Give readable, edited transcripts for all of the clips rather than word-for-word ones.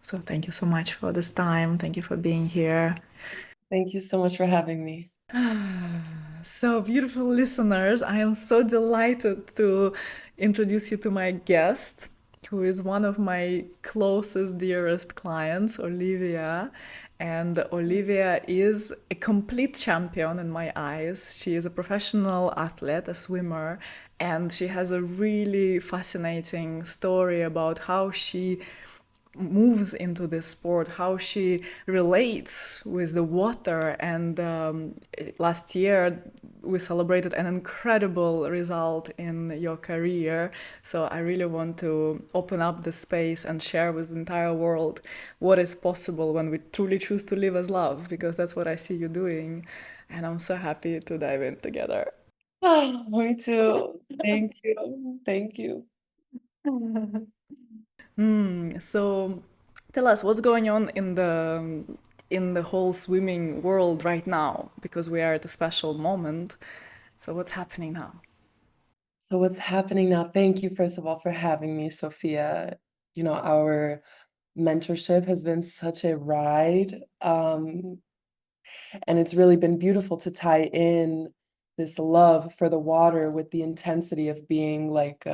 So thank you so much for this time. Thank you for being here. Thank you so much for having me. So, beautiful listeners, I am so delighted to introduce you to my guest, who is one of my closest, dearest clients, Olivia. And Olivia is a complete champion in my eyes. She is a professional athlete, a swimmer, and she has a really fascinating story about how she moves into this sport, how she relates with the water. And last year, we celebrated an incredible result in your career. So I really want to open up the space and share with the entire world what is possible when we truly choose to live as love, because that's what I see you doing. And I'm so happy to dive in together. Oh, me too. Thank you. Thank you. So tell us what's going on in the whole swimming world right now, because we are at a special moment. So what's happening now? So what's happening now? Thank you, first of all, for having me, Sophia. Our mentorship has been such a ride. And it's really been beautiful to tie in this love for the water with the intensity of being like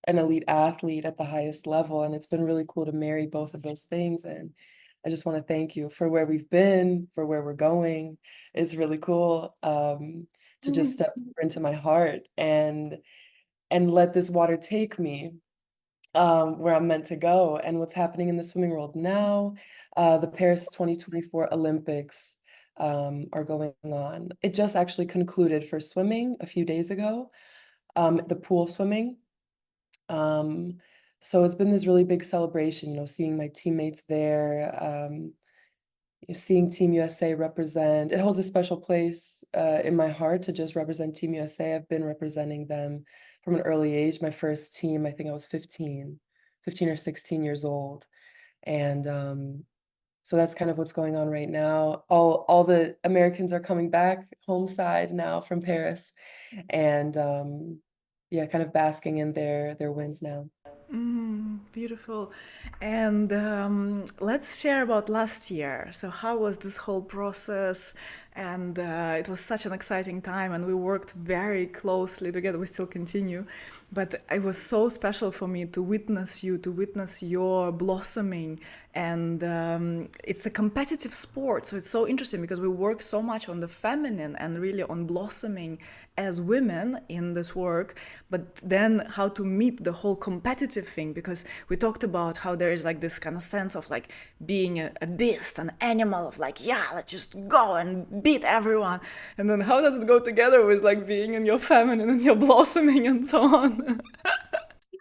an elite athlete at the highest level. And it's been really cool to marry both of those things. And I just want to thank you for where we've been, for where we're going. It's really cool to just step deeper into my heart and let this water take me where I'm meant to go. And what's happening in the swimming world now, the Paris 2024 Olympics are going on. It just actually concluded for swimming a few days ago, the pool swimming. Um, so it's been this really big celebration, seeing my teammates there, seeing Team USA represent. It holds a special place in my heart to just represent Team USA. I've been representing them from an early age. My first team, I think I was 15 or 16 years old. And so that's kind of what's going on right now. All the Americans are coming back home side now from Paris, and yeah, kind of basking in their wins now. Beautiful. And let's share about last year. So, how was this whole process? And it was such an exciting time, and we worked very closely together. We still continue, but it was so special for me to witness you, to witness your blossoming. And it's a competitive sport, so it's so interesting because we work so much on the feminine and really on blossoming as women in this work, but then how to meet the whole competitive thing, because we talked about how there is like this kind of sense of like being a beast, an animal of like, yeah, let's just go and beat everyone. And then how does it go together with like being in your feminine and your blossoming and so on?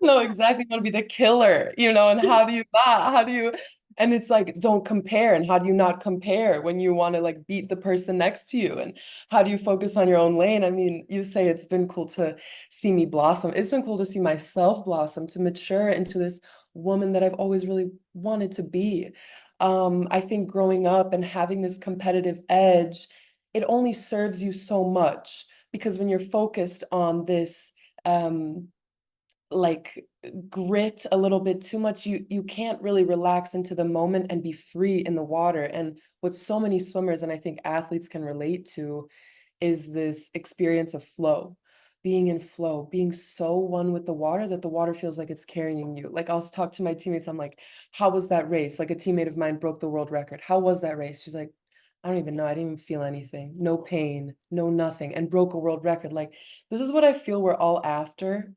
Know exactly want to be the killer, and how do you not? How do you? And it's like, don't compare. And how do you not compare when you want to like beat the person next to you? And how do you focus on your own lane? I mean, you say it's been cool to see me blossom. It's been cool to see myself blossom, to mature into this woman that I've always really wanted to be. I think growing up and having this competitive edge, it only serves you so much because when you're focused on this, like grit a little bit too much, you can't really relax into the moment and be free in the water. And what so many swimmers and I think athletes can relate to is this experience of flow, being in flow, being so one with the water that the water feels like it's carrying you. Like I'll talk to my teammates, I'm like, how was that race? Like a teammate of mine broke the world record. How was that race? She's like, I don't even know. I didn't even feel anything. No pain, no nothing, and broke a world record. Like, this is what I feel we're all after.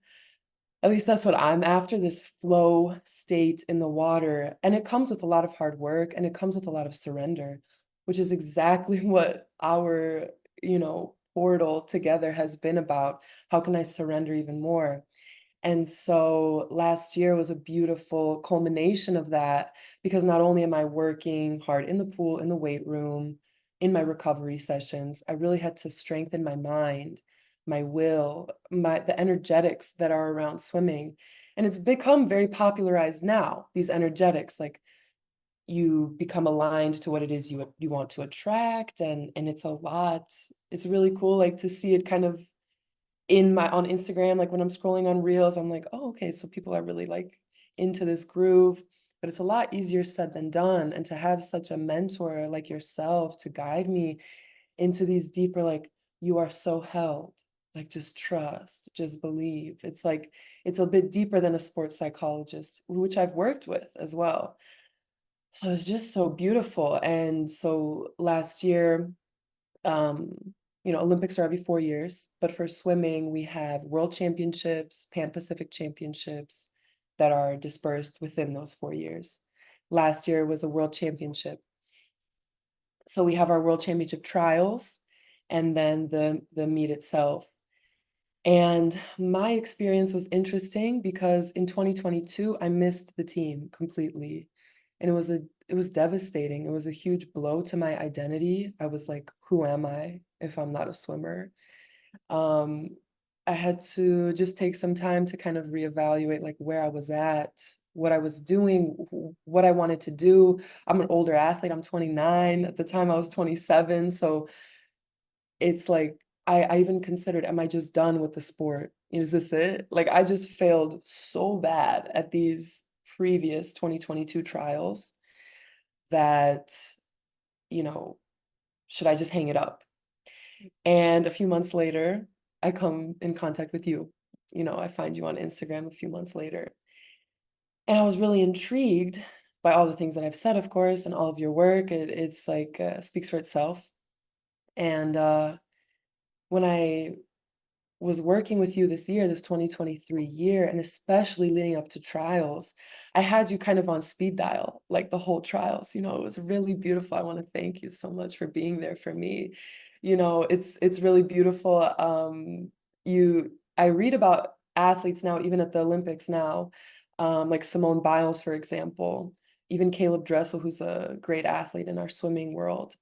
At least that's what I'm after, this flow state in the water. And it comes with a lot of hard work and it comes with a lot of surrender, which is exactly what our, portal together has been about. How can I surrender even more? And so last year was a beautiful culmination of that because not only am I working hard in the pool, in the weight room, in my recovery sessions, I really had to strengthen my mind, my will, the energetics that are around swimming. And it's become very popularized now, these energetics, like you become aligned to what it is you want to attract, and it's a lot. It's really cool like to see it kind of in my on Instagram, like when I'm scrolling on Reels, I'm like, oh, okay, so people are really like into this groove. but it's a lot easier said than done. And to have such a mentor like yourself to guide me into these deeper, like, you are so held, like, just trust, just believe. It's like, it's a bit deeper than a sports psychologist, which I've worked with as well. So it's just so beautiful. And so last year, um, Olympics are every 4 years, but for swimming, we have world championships, Pan-Pacific championships that are dispersed within those 4 years. Last year was a world championship. So we have our world championship trials and then the meet itself. And my experience was interesting because in 2022, I missed the team completely. And it was devastating. It was a huge blow to my identity. I was like, who am I if I'm not a swimmer? Um, I had to just take some time to kind of reevaluate like where I was at, what I was doing, what I wanted to do. I'm an older athlete. I'm 29. At the time I was 27. So it's like I even considered, am I just done with the sport? Is this it? Like I just failed so bad at these previous 2022 trials that, you know, should I just hang it up? And a few months later, I come in contact with you. I find you on Instagram a few months later. And I was really intrigued by all the things that I've said, of course, and all of your work. It's like speaks for itself. And when I was working with you this year, this 2023 year, and especially leading up to trials, I had you kind of on speed dial, like the whole trials. It was really beautiful. I want to thank you so much for being there for me. It's really beautiful. I read about athletes now, even at the Olympics now, like Simone Biles, for example, even Caleb Dressel, who's a great athlete in our swimming world.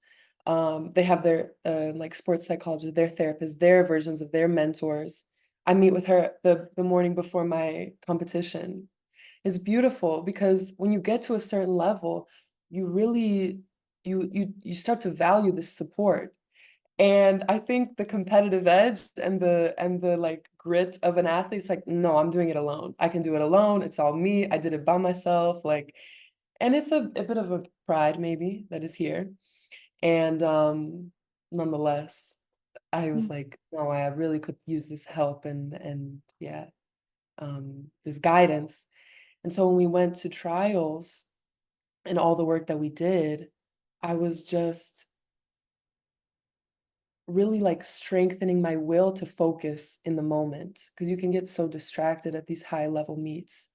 They have their like sports psychologists, their therapists, their versions of their mentors. I meet with her the morning before my competition. It's beautiful because when you get to a certain level, you really you start to value this support. And I think the competitive edge and the like grit of an athlete is like, no, I'm doing it alone. I can do it alone. It's all me. I did it by myself. Like, and it's a bit of a pride maybe that is here. And nonetheless, I was like, no, I really could use this help and yeah, this guidance. And so when we went to trials and all the work that we did, I was just really like strengthening my will to focus in the moment because you can get so distracted at these high level meets.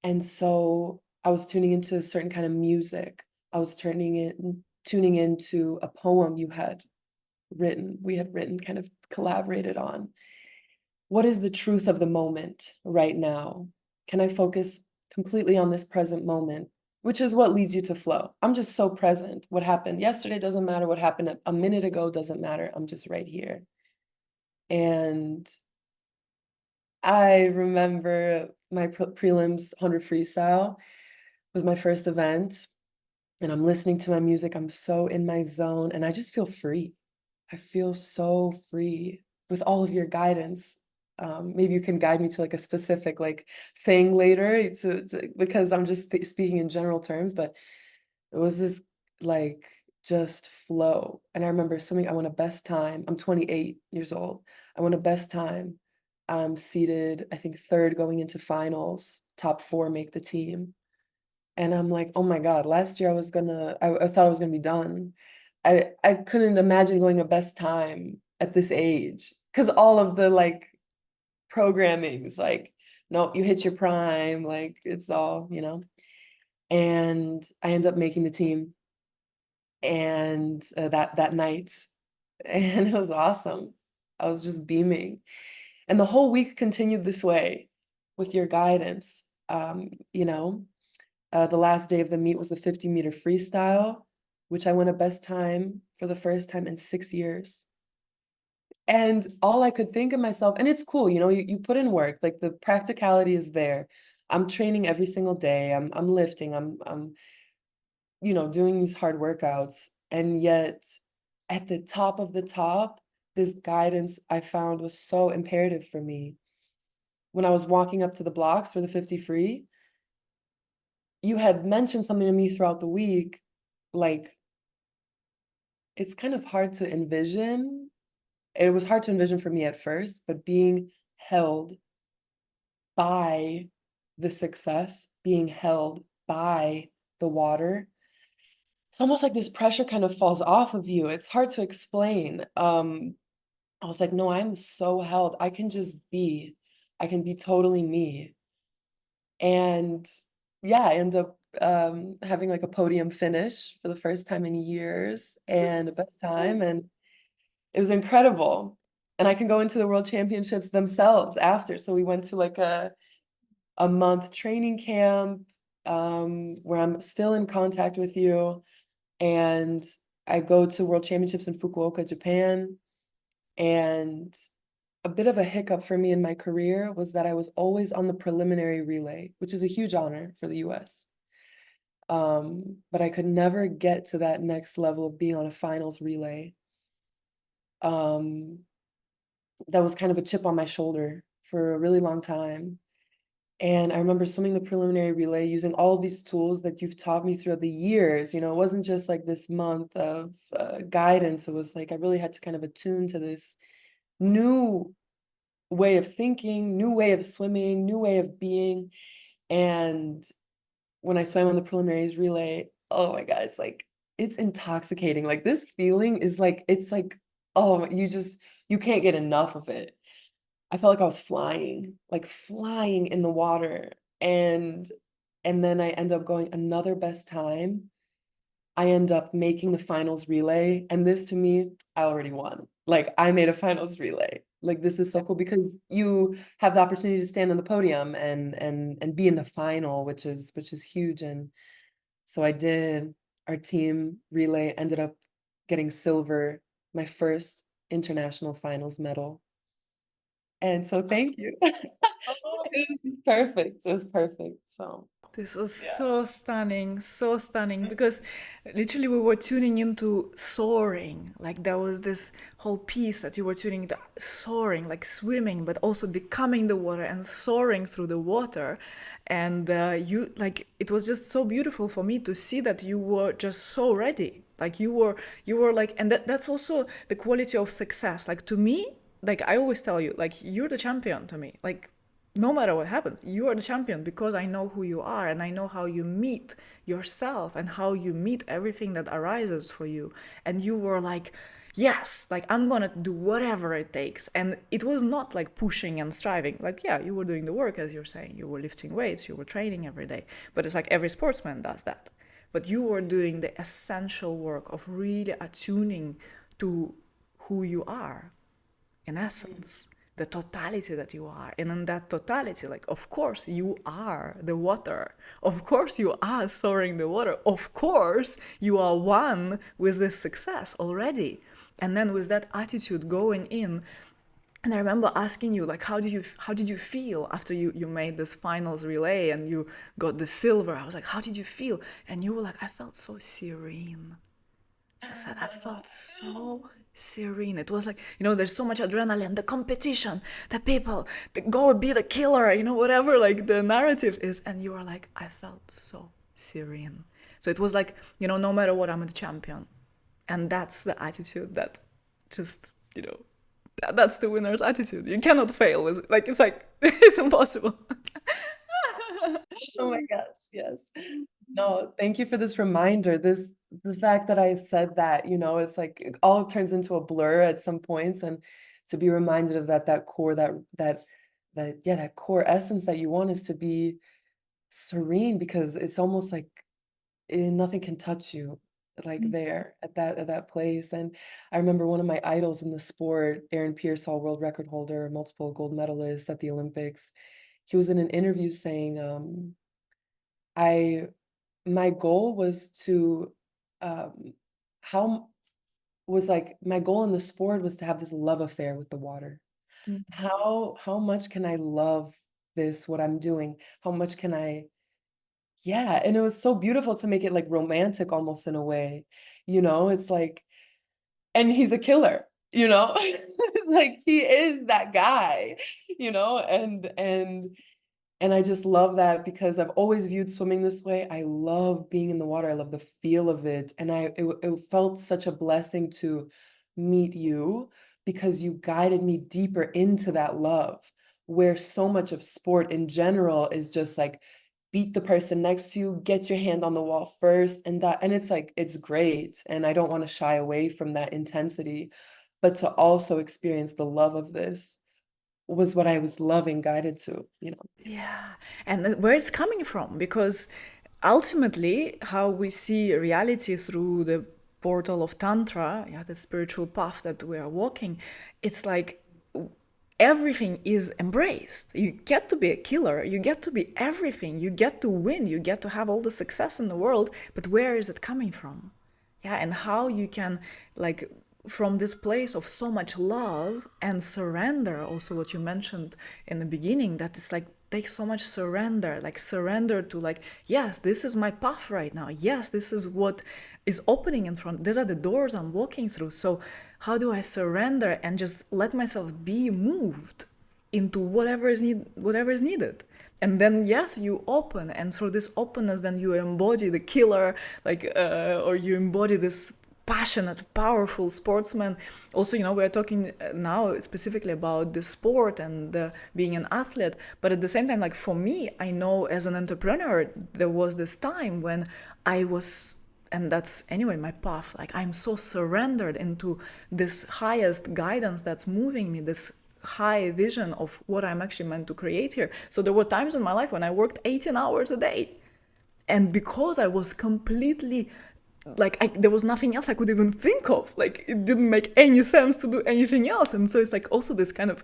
And so I was tuning into a certain kind of music. I was tuning into a poem we had written, kind of collaborated on. What is the truth of the moment right now? Can I focus completely on this present moment? Which is what leads you to flow. I'm just so present. What happened yesterday doesn't matter. What happened a minute ago doesn't matter. I'm just right here. And I remember my prelims 100 freestyle was my first event. And I'm listening to my music. I'm so in my zone and I just feel free. I feel so free with all of your guidance. Maybe you can guide me to like a specific like thing later because I'm just speaking in general terms, but it was this like just flow. And I remember swimming, I won a best time. I'm 28 years old. I won a best time. I'm seated, I think third going into finals, top four make the team. And I'm like, "Oh my god, last year I thought I was gonna be done." I couldn't imagine going a best time at this age because all of the, like, programming is like, "Nope, you hit your prime," like, it's all. And I end up making the team, and, that night, and it was awesome. I was just beaming, and the whole week continued this way with your guidance, the last day of the meet was the 50-meter freestyle, which I won a best time for the first time in 6 years. And all I could think of myself and it's cool, you put in work, like, the practicality is there. I'm training every single day, I'm lifting, I'm doing these hard workouts, and yet, at the top of the top, this guidance I found was so imperative for me. When I was walking up to the blocks for the 50 free, you had mentioned something to me throughout the week, like, it's kind of hard to envision. It was hard to envision for me at first, but being held by the success, being held by the water, it's almost like this pressure kind of falls off of you. It's hard to explain. I was like, no, I'm so held. I can just be. I can be totally me. And yeah, I ended up having like a podium finish for the first time in years and a best time. And it was incredible. And I can go into the world championships themselves after. So we went to like a month training camp where I'm still in contact with you. And I go to world championships in Fukuoka, Japan. And a bit of a hiccup for me in my career was that I was always on the preliminary relay, which is a huge honor for the US. But I could never get to that next level of being on a finals relay. Um, that was kind of a chip on my shoulder for a really long time. And I remember swimming the preliminary relay using all of these tools that you've taught me throughout the years. You know, it wasn't just like this month of guidance. It was like I really had to kind of attune to this new way of thinking, new way of swimming, new way of being. And when I swam on the preliminaries relay, oh my God, it's intoxicating. Like this feeling is like, it's like, oh, you can't get enough of it. I felt like I was flying, like flying in the water. And and then I end up going another best time. I end up making the finals relay. And this to me, I already won. Like I made a finals relay. Like this is so cool because you have the opportunity to stand on the podium and be in the final, which is huge. And so I did. Our team relay ended up getting silver, my first international finals medal. And so thank you. It was perfect. It was perfect. So This was yeah. so stunning, because literally we were tuning into soaring. Like there was this whole piece that you were tuning into soaring, like swimming, but also becoming the water and soaring through the water. And you, like, it was just so beautiful for me to see that you were just so ready. Like you were like, and that's also the quality of success. Like to me, like I always tell you, like you're the champion to me. Like no matter what happens, you are the champion because I know who you are and I know how you meet yourself and how you meet everything that arises for you. And you were like, yes, like I'm gonna do whatever it takes. And it was not like pushing and striving. Like, yeah, you were doing the work, as you're saying. You were lifting weights, you were training every day. But it's like every sportsman does that. But you were doing the essential work of really attuning to who you are in essence, the totality that you are. And in that totality, like, of course, you are the water. Of course, you are soaring the water. Of course, you are one with this success already. And then with that attitude going in, and I remember asking you, like, how did you feel after you made this finals relay and you got the silver? I was like, how did you feel? And you were like, I felt so serene. She said, I felt so serene. It was like, there's so much adrenaline, the competition, the people, the go be the killer, whatever like the narrative is. And you were like, I felt so serene. So it was like, no matter what, I'm the champion. And that's the attitude that just, that's the winner's attitude. You cannot fail with it. Like, it's like, it's impossible. Oh my gosh, yes. No, thank you for this reminder. The fact that I said that, it's like it all turns into a blur at some points, and to be reminded of that core, yeah, that core essence that you want is to be serene because it's almost like nothing can touch you like there at that place. And I remember one of my idols in the sport, Aaron Pearsall, world record holder, multiple gold medalist at the Olympics. He was in an interview saying, I my goal was to um how was like my goal in the sport was to have this love affair with the water. How much can I love this, what I'm doing? How much can I, yeah, and it was so beautiful to make it like romantic almost in a way. It's like, and he's a killer, you know? Like he is that guy, and And I just love that because I've always viewed swimming this way. I love being in the water. I love the feel of it. And it felt such a blessing to meet you because you guided me deeper into that love, where so much of sport in general is just like beat the person next to you, get your hand on the wall first, and it's like it's great. And I don't want to shy away from that intensity, but to also experience the love of this was what I was loving guided to, you know. Yeah, and where it's coming from, because ultimately, how we see reality through the portal of Tantra, yeah, the spiritual path that we are walking, it's like everything is embraced. You get to be a killer, you get to be everything, you get to win, you get to have all the success in the world, but where is it coming from? Yeah, and how you can, like, from this place of so much love and surrender, also what you mentioned in the beginning, that it's like takes so much surrender, like surrender to, like, yes, this is my path right now, yes, this is what is opening in front, these are the doors I'm walking through. So how do I surrender and just let myself be moved into whatever is needed? And then yes, you open, and through this openness then you embody the killer, like, or you embody this passionate, powerful sportsman. Also, we're talking now specifically about the sport and being an athlete, but at the same time, like, for me, I know as an entrepreneur there was this time when I was, and that's anyway my path, like, I'm so surrendered into this highest guidance that's moving me, this high vision of what I'm actually meant to create here. So there were times in my life when I worked 18 hours a day, and because I was completely, like, there was nothing else I could even think of, like, it didn't make any sense to do anything else. And so it's like also this kind of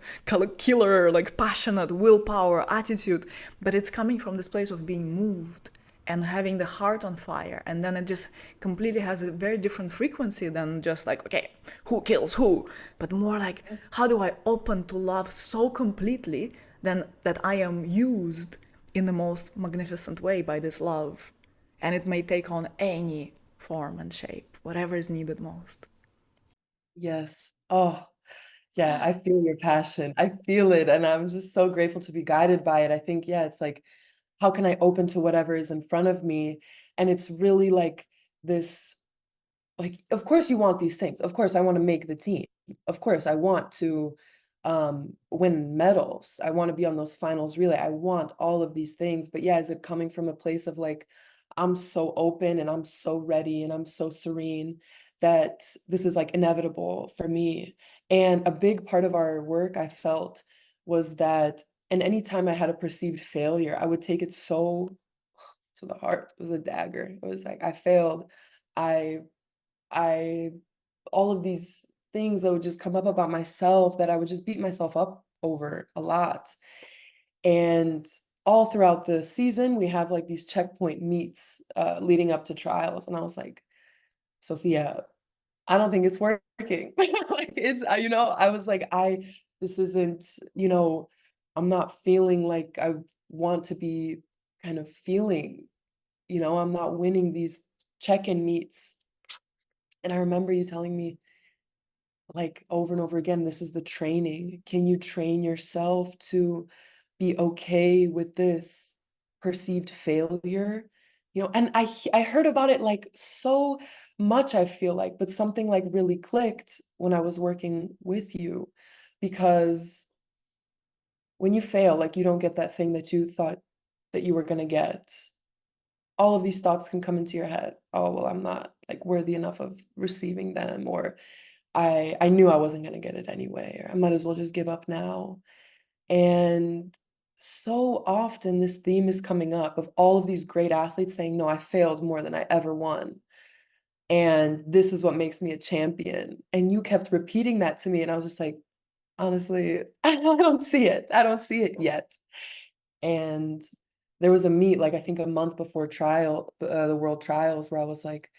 killer, like, passionate willpower attitude, but it's coming from this place of being moved and having the heart on fire. And then it just completely has a very different frequency than just like, okay, who kills who, but more like, how do I open to love so completely then that I am used in the most magnificent way by this love. And it may take on any form and shape, whatever is needed most. Yes. Oh, yeah, I feel your passion. I feel it, and I'm just so grateful to be guided by it. I think, yeah, it's like, how can I open to whatever is in front of me? And it's really like this, like, of course you want these things. Of course, I want to make the team. Of course, I want to win medals. I want to be on those finals relay. I want all of these things. But yeah, is it coming from a place of like, I'm so open and I'm so ready and I'm so serene that this is like inevitable for me. And a big part of our work I felt was that, and anytime I had a perceived failure, I would take it so to the heart. It was a dagger. It was like I failed. I I all of these things that would just come up about myself that I would just beat myself up over a lot. And all throughout the season, we have like these checkpoint meets leading up to trials. And I was like, Sophia, I don't think it's working. Like it's, I was like, this isn't, I'm not feeling like I want to be kind of feeling, I'm not winning these check-in meets. And I remember you telling me, like, over and over again, this is the training. Can you train yourself to be okay with this perceived failure? And I heard about it like so much, I feel like, but something like really clicked when I was working with you because when you fail, like you don't get that thing that you thought that you were going to get. All of these thoughts can come into your head. Oh, well, I'm not like worthy enough of receiving them, or I knew I wasn't gonna get it anyway, or I might as well just give up now. And so often this theme is coming up of all of these great athletes saying, "No, I failed more than I ever won. And this is what makes me a champion." And you kept repeating that to me, and I was just like, honestly, I don't see it. I don't see it yet. And there was a meet, like I think a month before the world trials, where I was like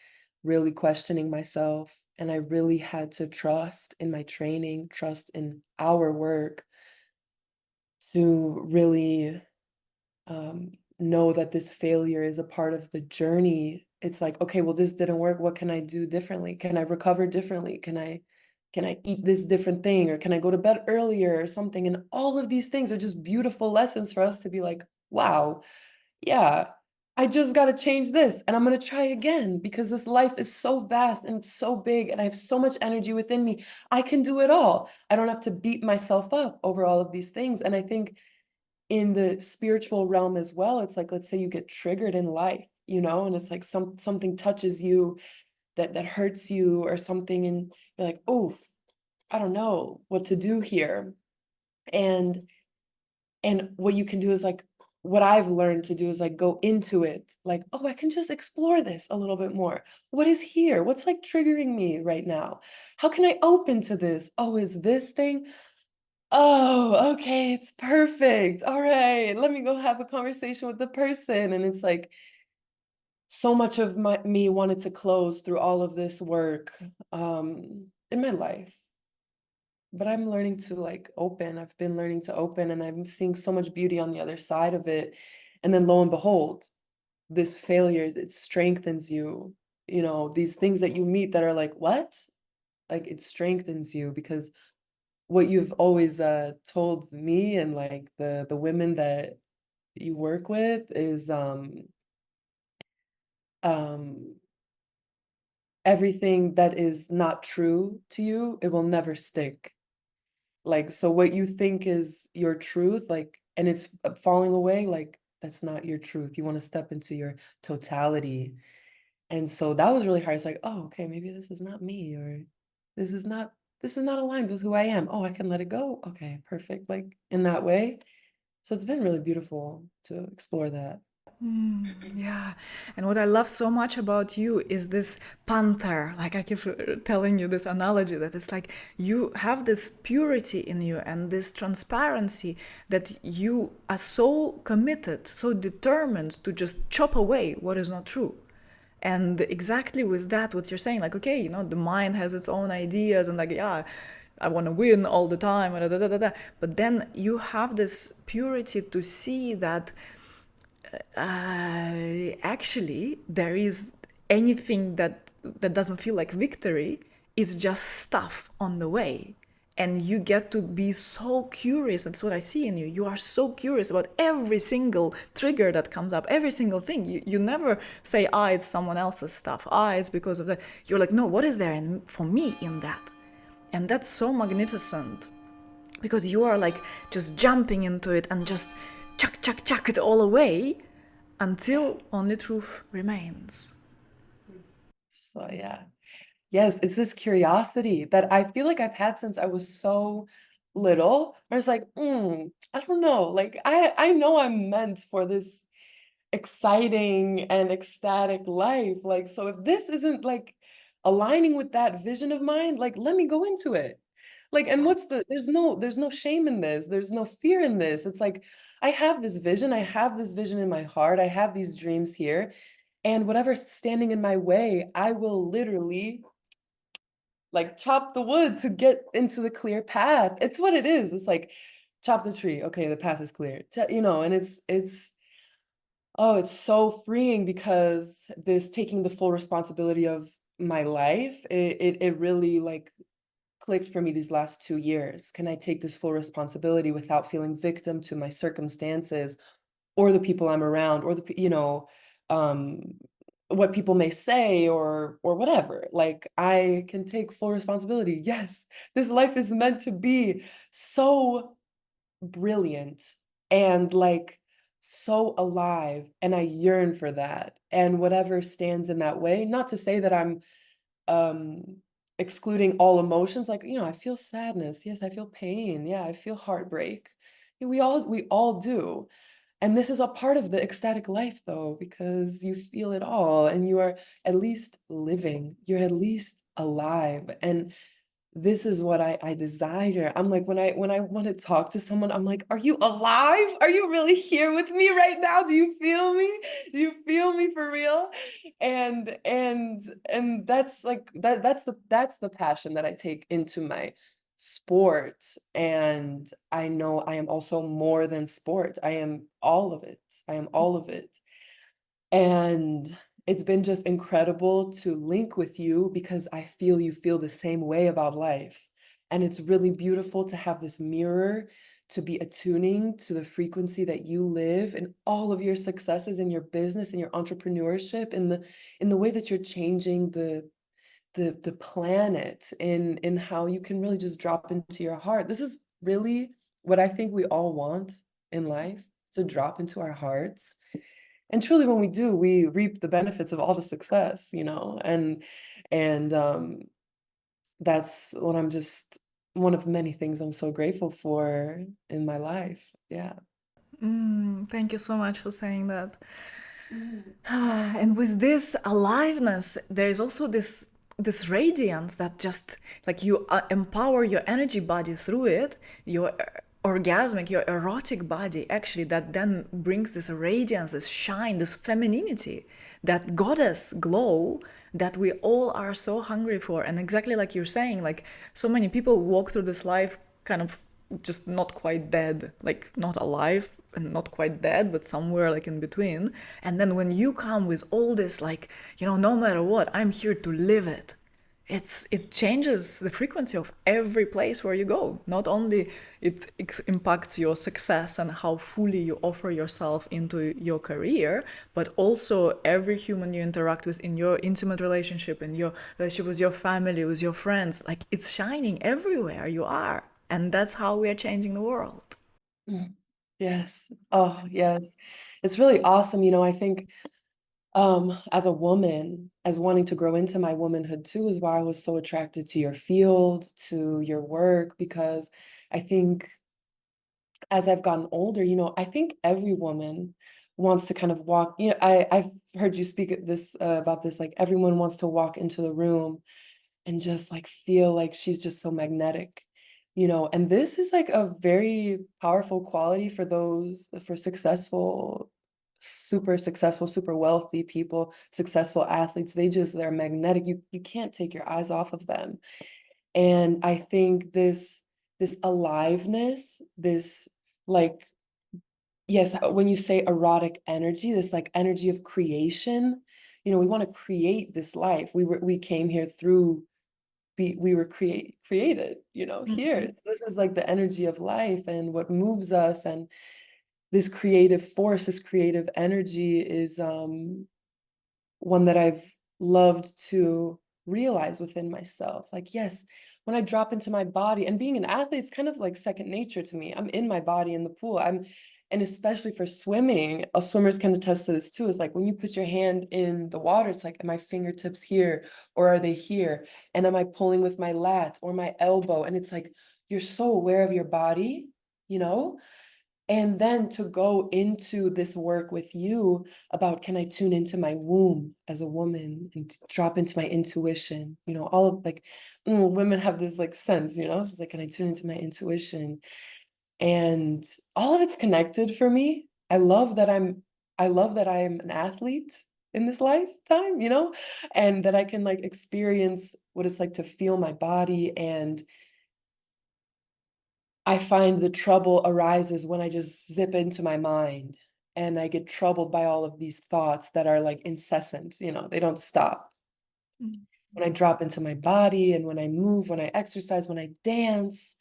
really questioning myself. And I really had to trust in my training, trust in our work to really know that this failure is a part of the journey. It's like, okay, well, this didn't work. What can I do differently? Can I recover differently? Can I eat this different thing, or can I go to bed earlier or something? And all of these things are just beautiful lessons for us to be like, wow, yeah, I just got to change this and I'm going to try again because this life is so vast and it's so big and I have so much energy within me. I can do it all. I don't have to beat myself up over all of these things. And I think in the spiritual realm as well, it's like, let's say you get triggered in life, and it's like something touches you that hurts you or something, and you're like, oh, I don't know what to do here. And what you can do is like, what I've learned to do is like go into it, like, oh, I can just explore this a little bit more. What is here? What's like triggering me right now? How can I open to this? Oh, is this thing? Oh, okay, it's perfect. All right, let me go have a conversation with the person. And it's like so much of me wanted to close through all of this work in my life. But I'm learning to like open. I've been learning to open and I'm seeing so much beauty on the other side of it. And then lo and behold, this failure, it strengthens you. These things that you meet that are like, what? Like it strengthens you because what you've always told me and like the women that you work with is um everything that is not true to you, it will never stick. Like, so what you think is your truth, like, and it's falling away, like, that's not your truth. You want to step into your totality. And so that was really hard. It's like, oh, okay, maybe this is not me, or this is not this is not aligned with who I am. Oh, I can let it go. Okay, perfect. Like in that way. So it's been really beautiful to explore that. Yeah. And what I love so much about you is this panther. Like I keep telling you this analogy that it's like you have this purity in you and this transparency that you are so committed, so determined to just chop away what is not true. And exactly with that, what you're saying, like, okay, the mind has its own ideas and like, yeah, I want to win all the time, da, da, da, da, da. But then you have this purity to see that actually there is anything that doesn't feel like victory is just stuff on the way, and you get to be so curious. That's what I see in you. You are so curious about every single trigger that comes up, every single thing. You never say, it's someone else's stuff, it's because of that. You're like, no, what is there for me in that? And that's so magnificent because you are like just jumping into it and just chuck it all away until only truth remains. So yeah. Yes, it's this curiosity that I feel like I've had since I was so little. I was like, I don't know. Like I know I'm meant for this exciting and ecstatic life. Like, so if this isn't like aligning with that vision of mine, like let me go into it. Like, and there's no shame in this. There's no fear in this. It's like I have this vision. I have this vision in my heart. I have these dreams here. And whatever's standing in my way, I will literally like chop the wood to get into the clear path. It's what it is. It's like chop the tree. Okay, the path is clear. And it's so freeing because this taking the full responsibility of my life, it really like clicked for me these last 2 years. Can I take this full responsibility without feeling victim to my circumstances or the people I'm around or um what people may say or whatever. Like I can take full responsibility. Yes, this life is meant to be so brilliant and like so alive, and I yearn for that. And whatever stands in that way, not to say that I'm um excluding all emotions, like I feel sadness, yes, I feel pain, yeah, I feel heartbreak. We all do. And this is a part of the ecstatic life, though, because you feel it all and you are at least living, you're at least alive. And this is what I desire. I'm like, when I want to talk to someone, I'm like, are you alive? Are you really here with me right now? Do you feel me? Do you feel me for real? And that's like that's the passion that I take into my sport. And I know I am also more than sport. I am all of it. I am all of it. And it's been just incredible to link with you because I feel you feel the same way about life. And it's really beautiful to have this mirror to be attuning to the frequency that you live and all of your successes in your business and your entrepreneurship and the way that you're changing the planet in how you can really just drop into your heart. This is really what I think we all want in life, to drop into our hearts. And truly when we do, we reap the benefits of all the success, you know, and that's what I'm just one of many things I'm so grateful for in my life. Yeah. Thank you so much for saying that. Mm. And with this aliveness, there is also this radiance that just like you empower your energy body through it, your orgasmic, your erotic body actually, that then brings this radiance, this shine, this femininity, that goddess glow that we all are so hungry for. And exactly like you're saying, like so many people walk through this life kind of just not quite dead, like not alive and not quite dead, but somewhere like in between. And then when you come with all this, like, you know, no matter what, I'm here to live it. It changes the frequency of every place where you go. Not only it impacts your success and how fully you offer yourself into your career, but also every human you interact with in your intimate relationship, in your relationship with your family, with your friends. Like it's shining everywhere you are. And that's how we are changing the world. Mm. Yes. Oh, yes. It's really awesome. You know, I think as a woman, as wanting to grow into my womanhood too, is why I was so attracted to your field, to your work, because I think as I've gotten older, you know, I think every woman wants to kind of walk, you know, I've heard you speak at this about this, like everyone wants to walk into the room and just like feel like she's just so magnetic, you know, and this is like a very powerful quality for those for successful, super wealthy people, successful athletes. They're magnetic. You can't take your eyes off of them. And I think this aliveness, this like yes, when you say erotic energy, this like energy of creation, you know, we want to create this life. We came here through we were created, you know, here. This is like the energy of life and what moves us, and this creative force, this creative energy is one that I've loved to realize within myself. Like, yes, when I drop into my body, and being an athlete, it's kind of like second nature to me. I'm in my body in the pool. And especially for swimming, swimmers can attest to this too. Is like when you put your hand in the water, it's like, are my fingertips here or are they here? And am I pulling with my lat or my elbow? And it's like, you're so aware of your body, you know? And then to go into this work with you about, can I tune into my womb as a woman and drop into my intuition? You know, all of like women have this like sense, you know, it's like, can I tune into my intuition? And all of it's connected for me. I love that I'm an athlete in this lifetime, you know, and that I can like experience what it's like to feel my body. And I find the trouble arises when I just zip into my mind and I get troubled by all of these thoughts that are like incessant, you know, they don't stop. When I drop into my body and when I move, when I exercise, when I dance,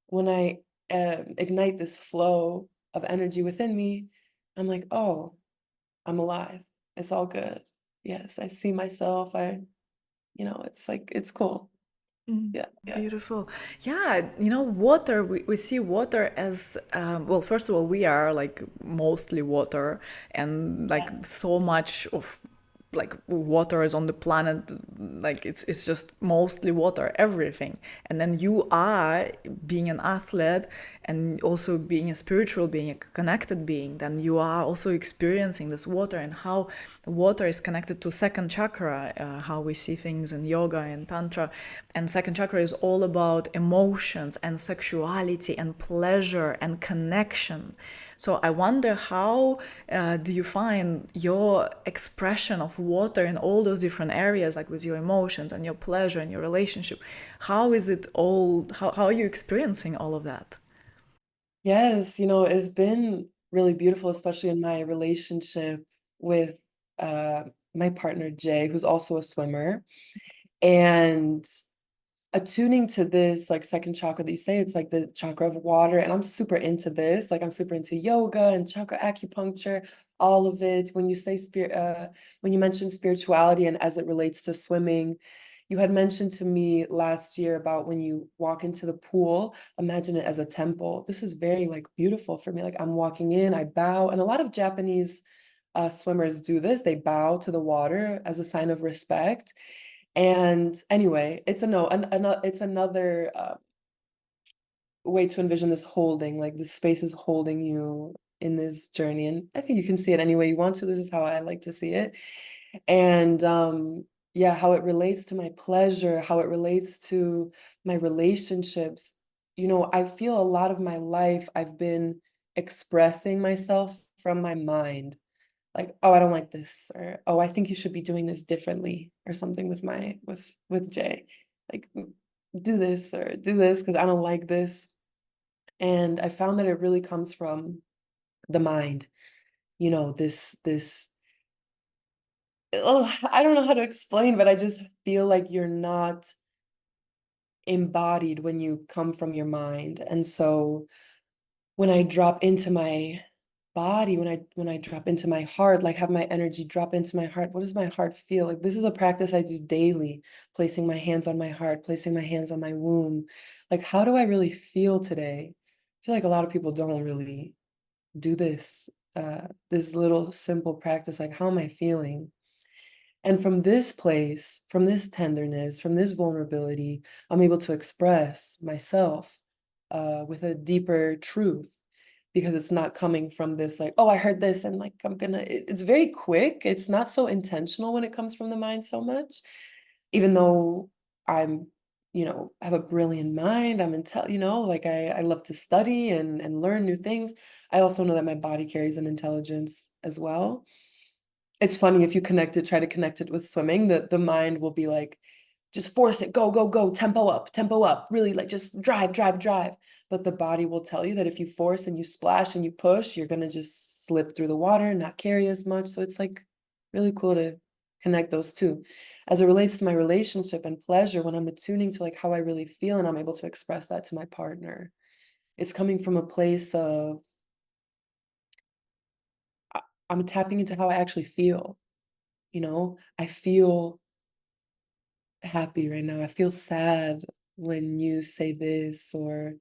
when I ignite this flow of energy within me, I'm like, oh, I'm alive. It's all good. Yes, I see myself. You know, it's like, it's cool. Yeah, yeah. Beautiful. Yeah, you know, water, we see water as, well, first of all, we are like mostly water, and like so much of like water is on the planet, like it's just mostly water, everything. And then you are being an athlete and also being a spiritual being, a connected being, then you are also experiencing this water and how water is connected to second chakra, how we see things in yoga and tantra. And second chakra is all about emotions and sexuality and pleasure and connection. So I wonder how do you find your expression of water in all those different areas, like with your emotions and your pleasure and your relationship? How is it all? How are you experiencing all of that? Yes, you know, it's been really beautiful, especially in my relationship with uh, my partner, Jay, who's also a swimmer. And attuning to this like second chakra that you say, it's like the chakra of water, and I'm super into this. Like I'm super into yoga and chakra acupuncture, all of it. When you say when you mention spirituality and as it relates to swimming, you had mentioned to me last year about when you walk into the pool, imagine it as a temple. This is very like beautiful for me. Like I'm walking in, I bow, and a lot of Japanese swimmers do this. They bow to the water as a sign of respect. And anyway, it's a no, it's another way to envision this holding, like the space is holding you in this journey. And I think you can see it any way you want to. This is how I like to see it. And yeah, how it relates to my pleasure, how it relates to my relationships. You know, I feel a lot of my life I've been expressing myself from my mind. Like, oh, I don't like this, or oh, I think you should be doing this differently, or something with my with Jay. Like, do this or do this because I don't like this. And I found that it really comes from the mind. You know, this oh, I don't know how to explain, but I just feel like you're not embodied when you come from your mind. And so when I drop into my body, when I drop into my heart, like have my energy drop into my heart, what does my heart feel? Like this is a practice I do daily, placing my hands on my heart, placing my hands on my womb. Like how do I really feel today? I feel like a lot of people don't really do this little simple practice, like how am I feeling? And from this place, from this tenderness, from this vulnerability, I'm able to express myself with a deeper truth, because it's not coming from this like, oh, I heard this and like it's very quick. It's not so intentional when it comes from the mind so much, even though I'm, have a brilliant mind. Like I love to study and learn new things. I also know that my body carries an intelligence as well. It's funny if you try to connect it with swimming, that the mind will be like, just force it, go, go, go, tempo up, really like just drive, drive, drive. But the body will tell you that if you force and you splash and you push, you're gonna just slip through the water and not carry as much. So it's like really cool to connect those two. As it relates to my relationship and pleasure, when I'm attuning to like how I really feel and I'm able to express that to my partner, it's coming from a place of I'm tapping into how I actually feel. I feel happy right now. I feel sad when you say this, or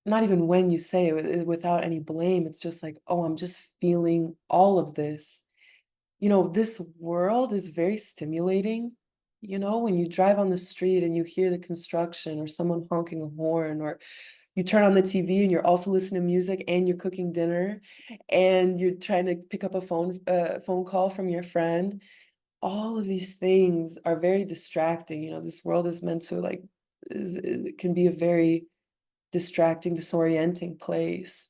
not even when you say it without any blame. It's just like, oh, I'm just feeling all of this. This world is very stimulating. When you drive on the street and you hear the construction or someone honking a horn, or you turn on the TV and you're also listening to music and you're cooking dinner and you're trying to pick up a phone call from your friend. All of these things are very distracting. This world is meant to like, it can be a very distracting, disorienting place.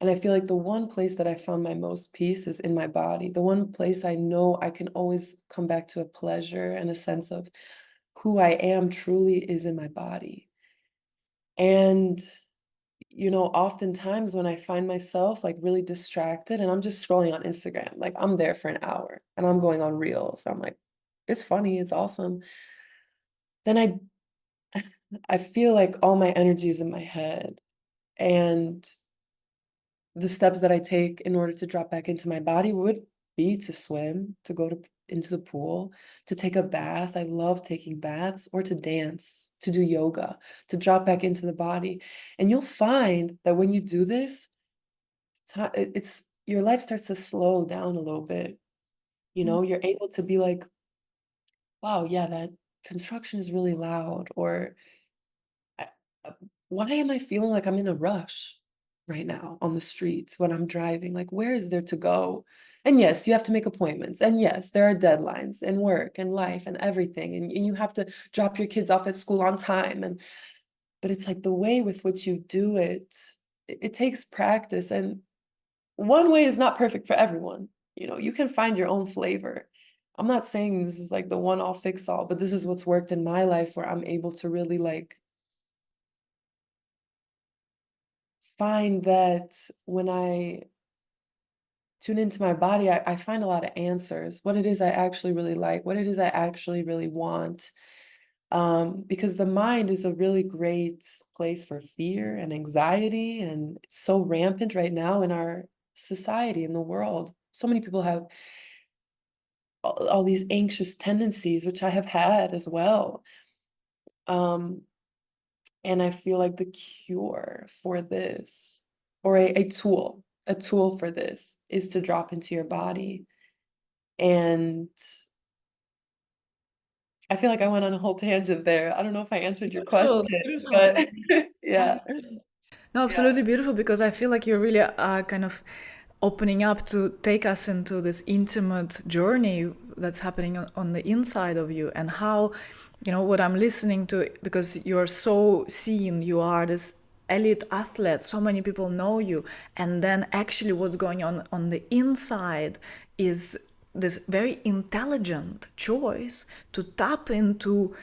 And I feel like the one place that I found my most peace is in my body. The one place I know I can always come back to a pleasure and a sense of who I am truly is in my body. And oftentimes when I find myself like really distracted and I'm just scrolling on Instagram, like I'm there for an hour and I'm going on reels. I'm like, it's funny, it's awesome. Then I feel like all my energy is in my head. And the steps that I take in order to drop back into my body would be to swim, to go into the pool, to take a bath. I love taking baths, or to dance, to do yoga, to drop back into the body. And you'll find that when you do this, it's your life starts to slow down a little bit. You're able to be like, wow, yeah, that construction is really loud, or I- uh, why am I feeling like I'm in a rush right now on the streets when I'm driving? Like, where is there to go? And yes, you have to make appointments. And yes, there are deadlines and work and life and everything. And you have to drop your kids off at school on time. But it's like the way with which you do it, it takes practice. And one way is not perfect for everyone. You can find your own flavor. I'm not saying this is like the one all fix all, but this is what's worked in my life, where I'm able to really like find that when I tune into my body, I find a lot of answers, what it is I actually really like, what it is I actually really want. Because the mind is a really great place for fear and anxiety, and it's so rampant right now in our society, in the world. So many people have all these anxious tendencies, which I have had as well. Um, and I feel like the cure for this, or a tool for this, is to drop into your body. And I feel like I went on a whole tangent there. I don't know if I answered your Beautiful, question, but beautiful. yeah. No, absolutely beautiful because I feel like you're really kind of opening up to take us into this intimate journey that's happening on the inside of you and how, what I'm listening to, because you're so seen, you are this elite athlete, so many people know you. And then actually what's going on the inside is this very intelligent choice to tap into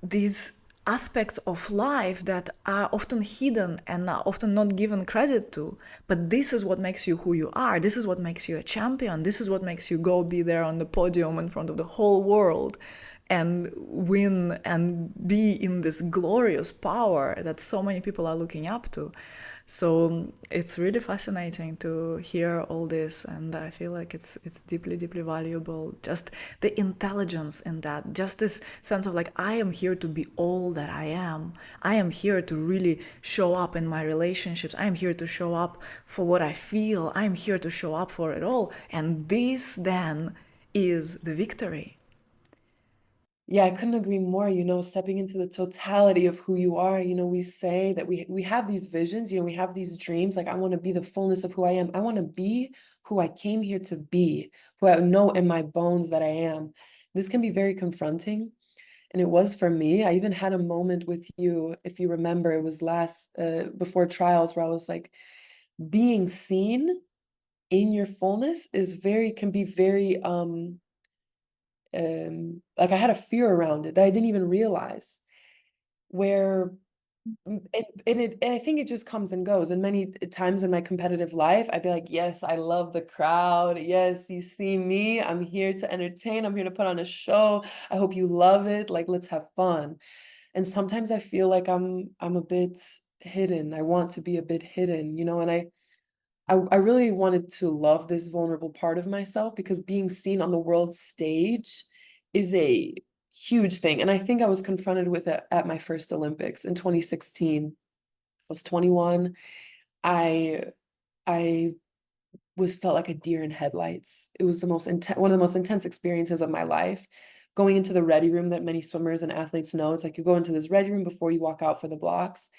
these aspects of life that are often hidden and are often not given credit to. But this is what makes you who you are. This is what makes you a champion. This is what makes you go be there on the podium in front of the whole world and win and be in this glorious power that so many people are looking up to. So it's really fascinating to hear all this, and I feel like it's deeply, deeply valuable. Just the intelligence in that, just this sense of like, I am here to be all that I am. I am here to really show up in my relationships. I am here to show up for what I feel. I am here to show up for it all. And this then is the victory. Yeah, I couldn't agree more, stepping into the totality of who you are. We say that we have these visions, we have these dreams, like I want to be the fullness of who I am. I want to be who I came here to be, who I know in my bones that I am. This can be very confronting, and it was for me. I even had a moment with you, if you remember, it was last before trials, where I was like, being seen in your fullness can be very like I had a fear around it that I didn't even realize, where and I think it just comes and goes. And many times in my competitive life, I'd be like, yes, I love the crowd. Yes, you see me. I'm here to entertain. I'm here to put on a show. I hope you love it. Like, let's have fun. And sometimes I feel like I'm a bit hidden. I want to be a bit hidden, and I really wanted to love this vulnerable part of myself, because being seen on the world stage is a huge thing. And I think I was confronted with it at my first Olympics in 2016. I was 21. I I felt like a deer in headlights. It was one of the most intense experiences of my life. Going into the ready room, that many swimmers and athletes know, it's like you go into this ready room before you walk out for the blocks.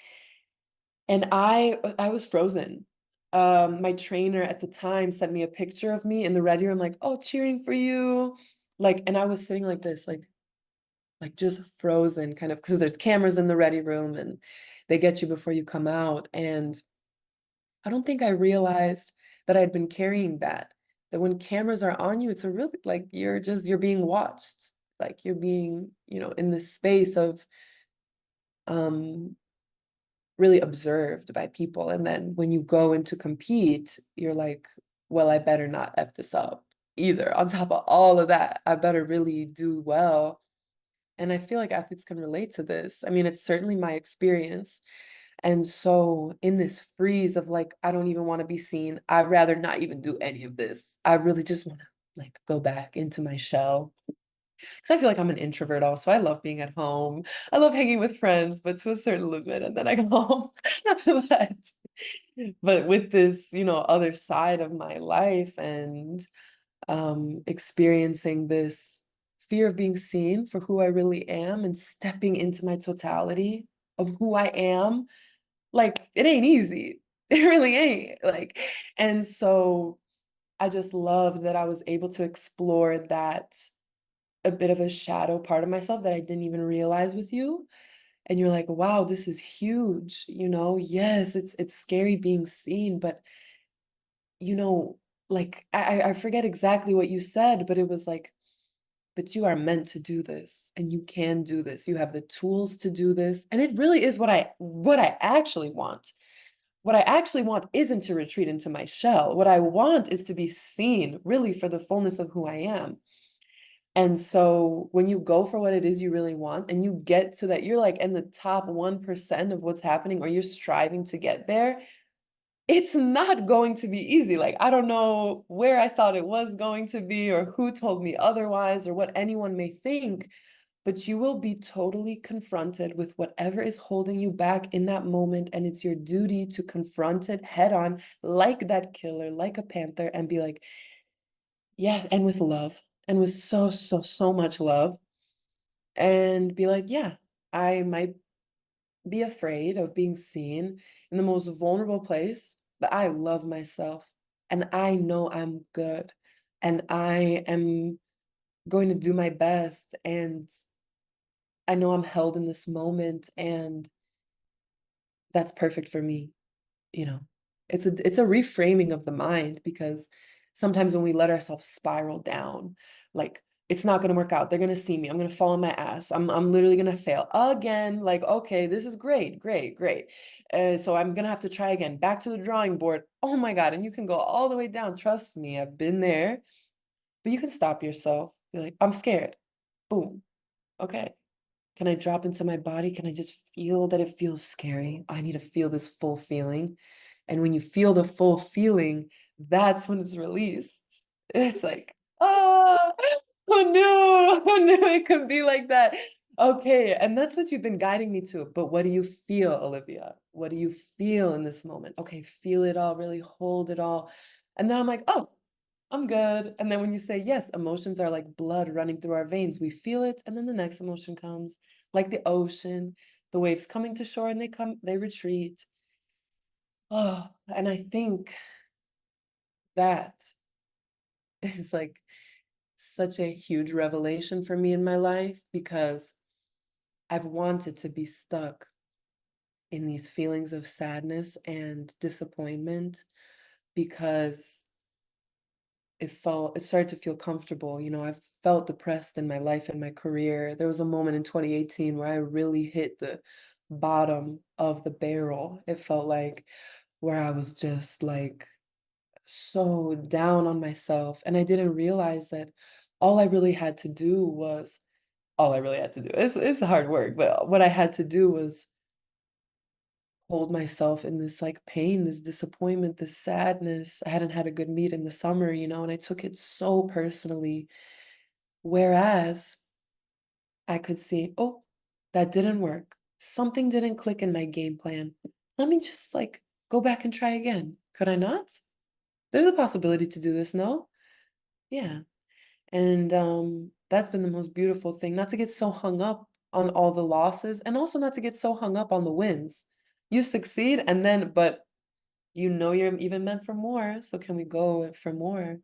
And I was frozen. My trainer at the time sent me a picture of me in the ready room, like, "Oh, cheering for you." Like, and I was sitting like this, like just frozen, kind of, because there's cameras in the ready room and they get you before you come out. And I don't think I realized that I'd been carrying that when cameras are on you, it's a really, like, you're being watched. Like you're being, in this space of um really observed by people. And then when you go in to compete, you're like, well, I better not F this up either. On top of all of that, I better really do well. And I feel like athletes can relate to this. I mean, it's certainly my experience. And so in this freeze of like, I don't even want to be seen. I'd rather not even do any of this. I really just want to like go back into my shell. Because I feel like I'm an introvert also. I love being at home. I love hanging with friends, but to a certain limit, and then I go home. But but with this, other side of my life, and experiencing this fear of being seen for who I really am and stepping into my totality of who I am, like it ain't easy. It really ain't. Like, and so I just loved that I was able to explore that, a bit of a shadow part of myself that I didn't even realize with you. And you're like, wow, this is huge, Yes, it's scary being seen, but you know, like I forget exactly what you said, but it was like, but you are meant to do this and you can do this. You have the tools to do this. And it really is what I actually want. What I actually want isn't to retreat into my shell. What I want is to be seen really for the fullness of who I am. And so when you go for what it is you really want and you get to that, you're like in the top 1% of what's happening, or you're striving to get there, it's not going to be easy. Like, I don't know where I thought it was going to be, or who told me otherwise, or what anyone may think, but you will be totally confronted with whatever is holding you back in that moment. And it's your duty to confront it head on, like that killer, like a panther, and be like, yeah, and with love, and with so, so, so much love, and be like, yeah, I might be afraid of being seen in the most vulnerable place, but I love myself and I know I'm good and I am going to do my best, and I know I'm held in this moment, and that's perfect for me. You know, it's a reframing of the mind, because sometimes when we let ourselves spiral down, like, it's not gonna work out, they're gonna see me, I'm gonna fall on my ass, I'm literally gonna fail again, like, okay, this is great, great, great. So I'm gonna have to try again, back to the drawing board. Oh my God, and you can go all the way down. Trust me, I've been there, but you can stop yourself. Be like, I'm scared. Boom. Okay. Can I drop into my body? Can I just feel that it feels scary? I need to feel this full feeling. And when you feel the full feeling, that's when it's released. It's like, oh, who knew? Who knew it could be like that? Okay. And that's what you've been guiding me to. But what do you feel, Olivia? What do you feel in this moment? Okay, feel it all, really hold it all. And then I'm like, oh, I'm good. And then when you say yes, emotions are like blood running through our veins. We feel it, and then the next emotion comes, like the ocean, the waves coming to shore, and they retreat. Oh, and I think that is like such a huge revelation for me in my life, because I've wanted to be stuck in these feelings of sadness and disappointment, because it started to feel comfortable. I've felt depressed in my life and my career. There was a moment in 2018 where I really hit the bottom of the barrel. It felt like, where I was just like so down on myself. And I didn't realize that all I really had to do was all I really had to do. It's hard work, but what I had to do was hold myself in this like pain, this disappointment, this sadness. I hadn't had a good meet in the summer, and I took it so personally. Whereas I could see, oh, that didn't work. Something didn't click in my game plan. Let me just like go back and try again. Could I not? There's a possibility to do this, no? Yeah. And that's been the most beautiful thing, not to get so hung up on all the losses, and also not to get so hung up on the wins. You succeed, and then, but you're even meant for more. So can we go for more?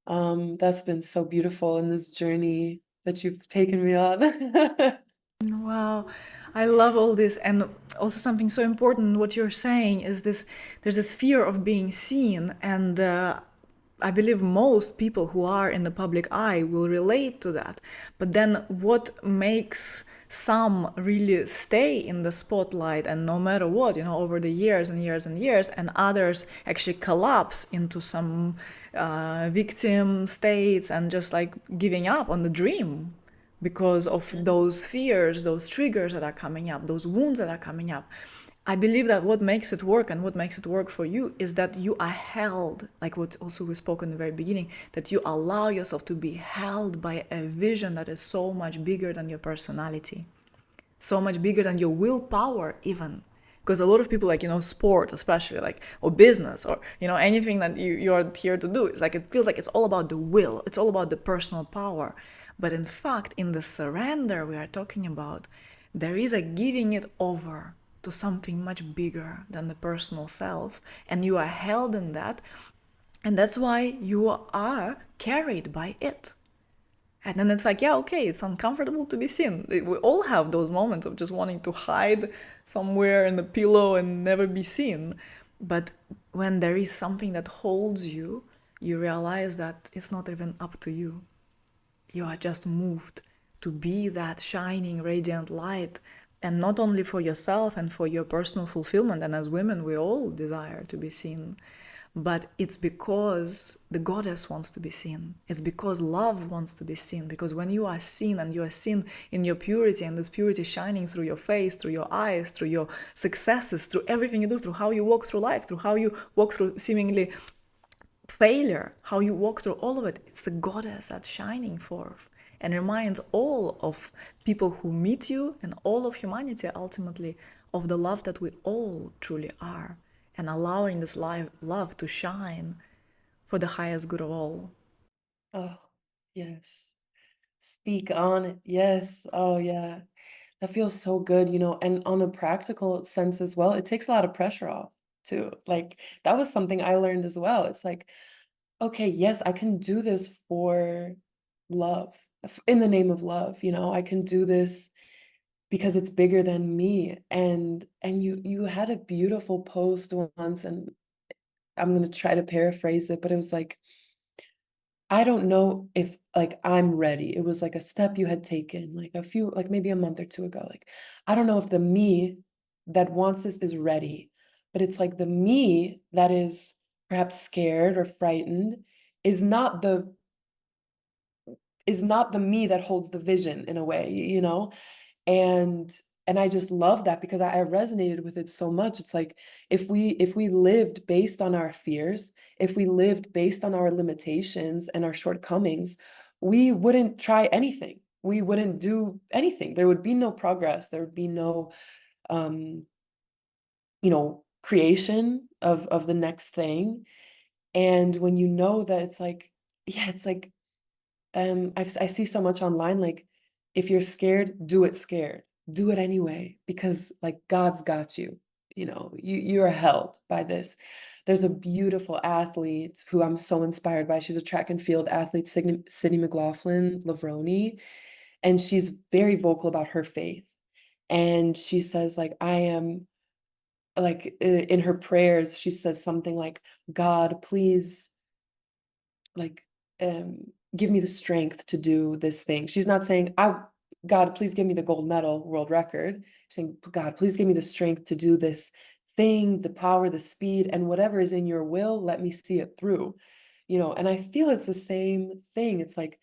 That's been so beautiful in this journey that you've taken me on. Wow, I love all this. And also, something so important, what you're saying is this: there's this fear of being seen. And I believe most people who are in the public eye will relate to that. But then, what makes some really stay in the spotlight, and no matter what, over the years and years and years, and others actually collapse into some victim states and just like giving up on the dream because of those fears, those triggers that are coming up, those wounds that are coming up. I believe that what makes it work, and what makes it work for you, is that you are held, like what also we spoke in the very beginning, that you allow yourself to be held by a vision that is so much bigger than your personality, so much bigger than your willpower even. Because a lot of people, like, sport especially, like, or business, or anything that you're here to do, it's like it feels like it's all about the will, it's all about the personal power. But in fact, in the surrender we are talking about, there is a giving it over to something much bigger than the personal self, and you are held in that, and that's why you are carried by it. And then it's like, yeah, okay, it's uncomfortable to be seen. We all have those moments of just wanting to hide somewhere in the pillow and never be seen. But when there is something that holds you, you realize that it's not even up to you. You are just moved to be that shining, radiant light. And not only for yourself and for your personal fulfillment, and as women, we all desire to be seen, But it's because the goddess wants to be seen. It's because love wants to be seen. Because when you are seen and you are seen in your purity, and this purity shining through your face, through your eyes, through your successes, through everything you do, through how you walk through life, through how you walk through seemingly failure, how you walk through all of it, it's the goddess that's shining forth and reminds all of people who meet you and all of humanity ultimately of the love that we all truly are, and allowing this love to shine for the highest good of all. Oh, yes. Speak on it. Yes. Oh, yeah. That feels so good, and on a practical sense as well, it takes a lot of pressure off too. Like, that was something I learned as well. It's like, okay, yes, I can do this for love, in the name of love, I can do this because it's bigger than me. And you had a beautiful post once, and I'm gonna try to paraphrase it, but it was like, I don't know if, like, I'm ready. It was like a step you had taken, like maybe a month or 2 ago, like, I don't know if the me that wants this is ready, but it's like the me that is perhaps scared or frightened is not the me that holds the vision in a way, And I just love that because I resonated with it so much. It's like if we lived based on our fears, if we lived based on our limitations and our shortcomings, we wouldn't try anything. We wouldn't do anything. There would be no progress. There would be no um, creation of the next thing. And when you know that it's like, yeah, it's like I see so much online, like, if you're scared, do it scared. Do it anyway, because, like, God's got you. You are held by this. There's a beautiful athlete who I'm so inspired by. She's a track and field athlete, Sydney McLaughlin Lavroni, and she's very vocal about her faith. And she says, like, I am like in her prayers, she says something like, God, please, like, give me the strength to do this thing. She's not saying, God, please give me the gold medal world record. She's saying, God, please give me the strength to do this thing, the power, the speed, and whatever is in your will, let me see it through. And I feel it's the same thing. It's like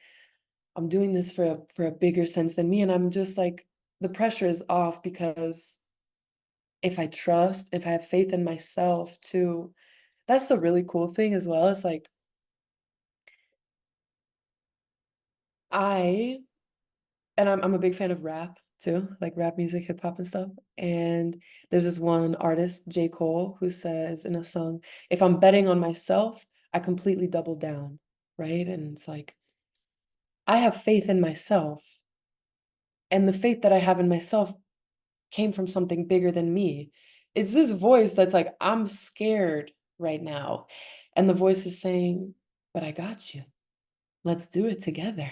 I'm doing this for a bigger sense than me. And I'm just like, the pressure is off because if I trust, if I have faith in myself too, that's the really cool thing as well. It's like I And I'm a big fan of rap too, like rap music, hip hop and stuff. And there's this one artist, J. Cole, who says in a song, if I'm betting on myself, I completely double down, right? And it's like, I have faith in myself. And the faith that I have in myself came from something bigger than me. It's this voice that's like, I'm scared right now. And the voice is saying, but I got you. Let's do it together,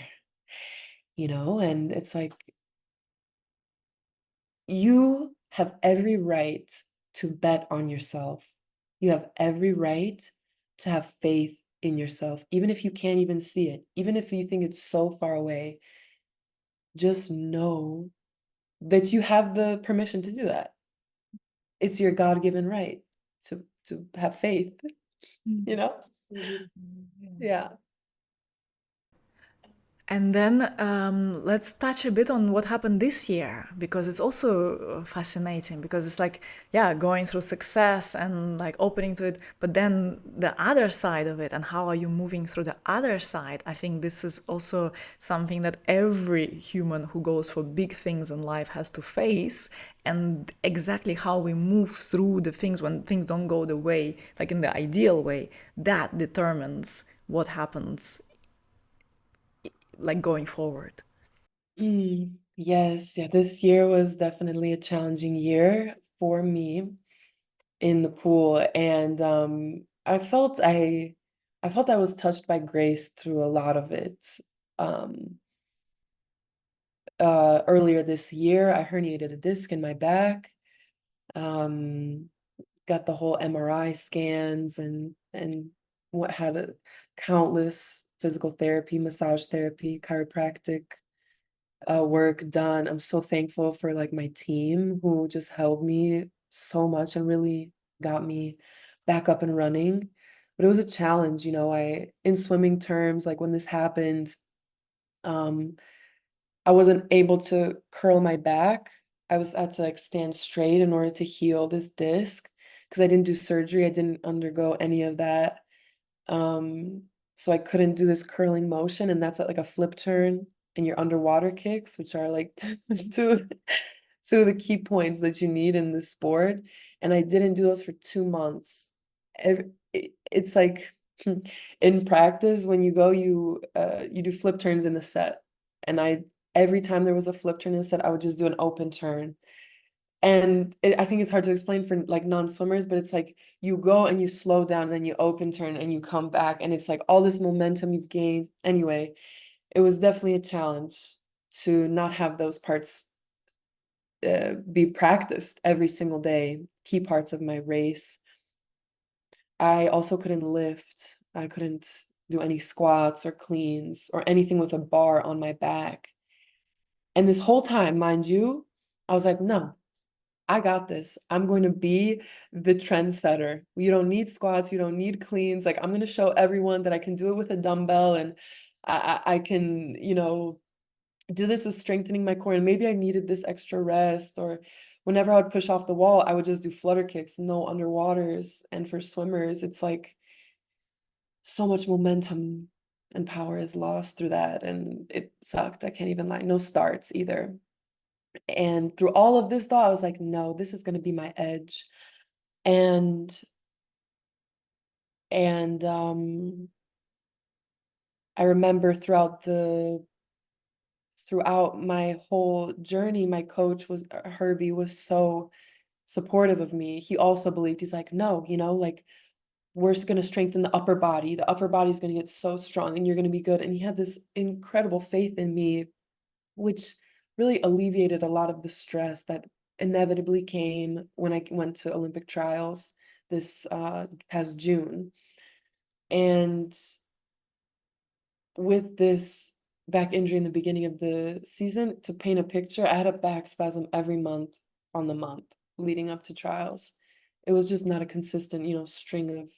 And it's like, you have every right to bet on yourself. You have every right to have faith in yourself, even if you can't even see it, even if you think it's so far away. Just know that you have the permission to do that. It's your God-given right to have faith, you know? So beautiful, yeah. Yeah. And then let's touch a bit on what happened this year, because it's also fascinating, because it's like, yeah, going through success and like opening to it, but then the other side of it, and how are you moving through the other side? I think this is also something that every human who goes for big things in life has to face, and exactly how we move through the things when things don't go the way, like in the ideal way, that determines what happens like going forward. Yes, yeah, this year was definitely a challenging year for me in the pool, and I felt I was touched by grace through a lot of it. Um, Earlier this year, I herniated a disc in my back. Um, got the whole MRI scans and what had countless physical therapy, massage therapy, chiropractic work done. I'm so thankful for like my team who just helped me so much and really got me back up and running. but it was a challenge, you know. In swimming terms, like when this happened, um, I wasn't able to curl my back. Had to like stand straight in order to heal this disc because I didn't do surgery. I didn't undergo any of that. Um, so I couldn't do this curling motion, and that's at like a flip turn and your underwater kicks, which are like two two of the key points that you need in the sport. And I didn't do those for 2 months. It's like in practice when you go, you do flip turns in the set, and every time there was a flip turn in the set, I would just do an open turn. And I think it's hard to explain for like non-swimmers, but it's like you go and you slow down, and then you open turn and you come back, and it's like all this momentum you've gained. Anyway, it was definitely a challenge to not have those parts be practiced every single day, key parts of my race. I also couldn't lift. I couldn't do any squats or cleans or anything with a bar on my back. And this whole time, mind you, I was like, no, I got this. I'm going to be the trendsetter. You don't need squats, you don't need cleans. Like, I'm going to show everyone that I can do it with a dumbbell, and I can, you know, do this with strengthening my core. And maybe I needed this extra rest, or whenever I would push off the wall, I would just do flutter kicks, no underwaters. And for swimmers, it's like so much momentum and power is lost through that. And it sucked. I can't even lie. No starts either. And through all of this, though, I was like, no, this is going to be my edge. And and I remember throughout my whole journey, my coach was Herbie was so supportive of me. He also believed, he's like, no, you know, like we're just going to strengthen the upper body. The upper body is going to get so strong and you're going to be good. And he had this incredible faith in me, which really alleviated a lot of the stress that inevitably came when I went to Olympic trials this past June. And with this back injury in the beginning of the season, to paint a picture, I had a back spasm every month on the month leading up to trials. It was just not a consistent, you know, string of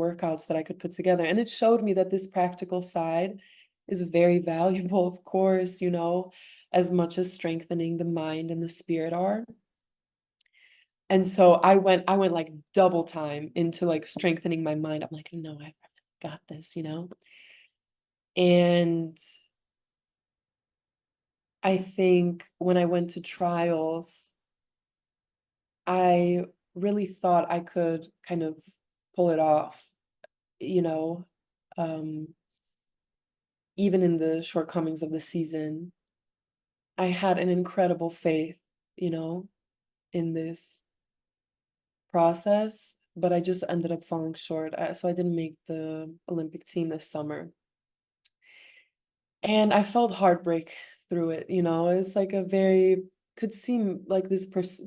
workouts that I could put together. And it showed me that this practical side is very valuable, of course, you know, as much as strengthening the mind and the spirit are. And so I went like double time into like strengthening my mind. I'm like, no, I got this, you know? And I think when I went to trials, I really thought I could kind of pull it off, you know, um, even in the shortcomings of the season. I had an incredible faith, you know, in this process, but I just ended up falling short. So I didn't make the Olympic team this summer. And I felt heartbreak through it, you know. It's like a very could seem like this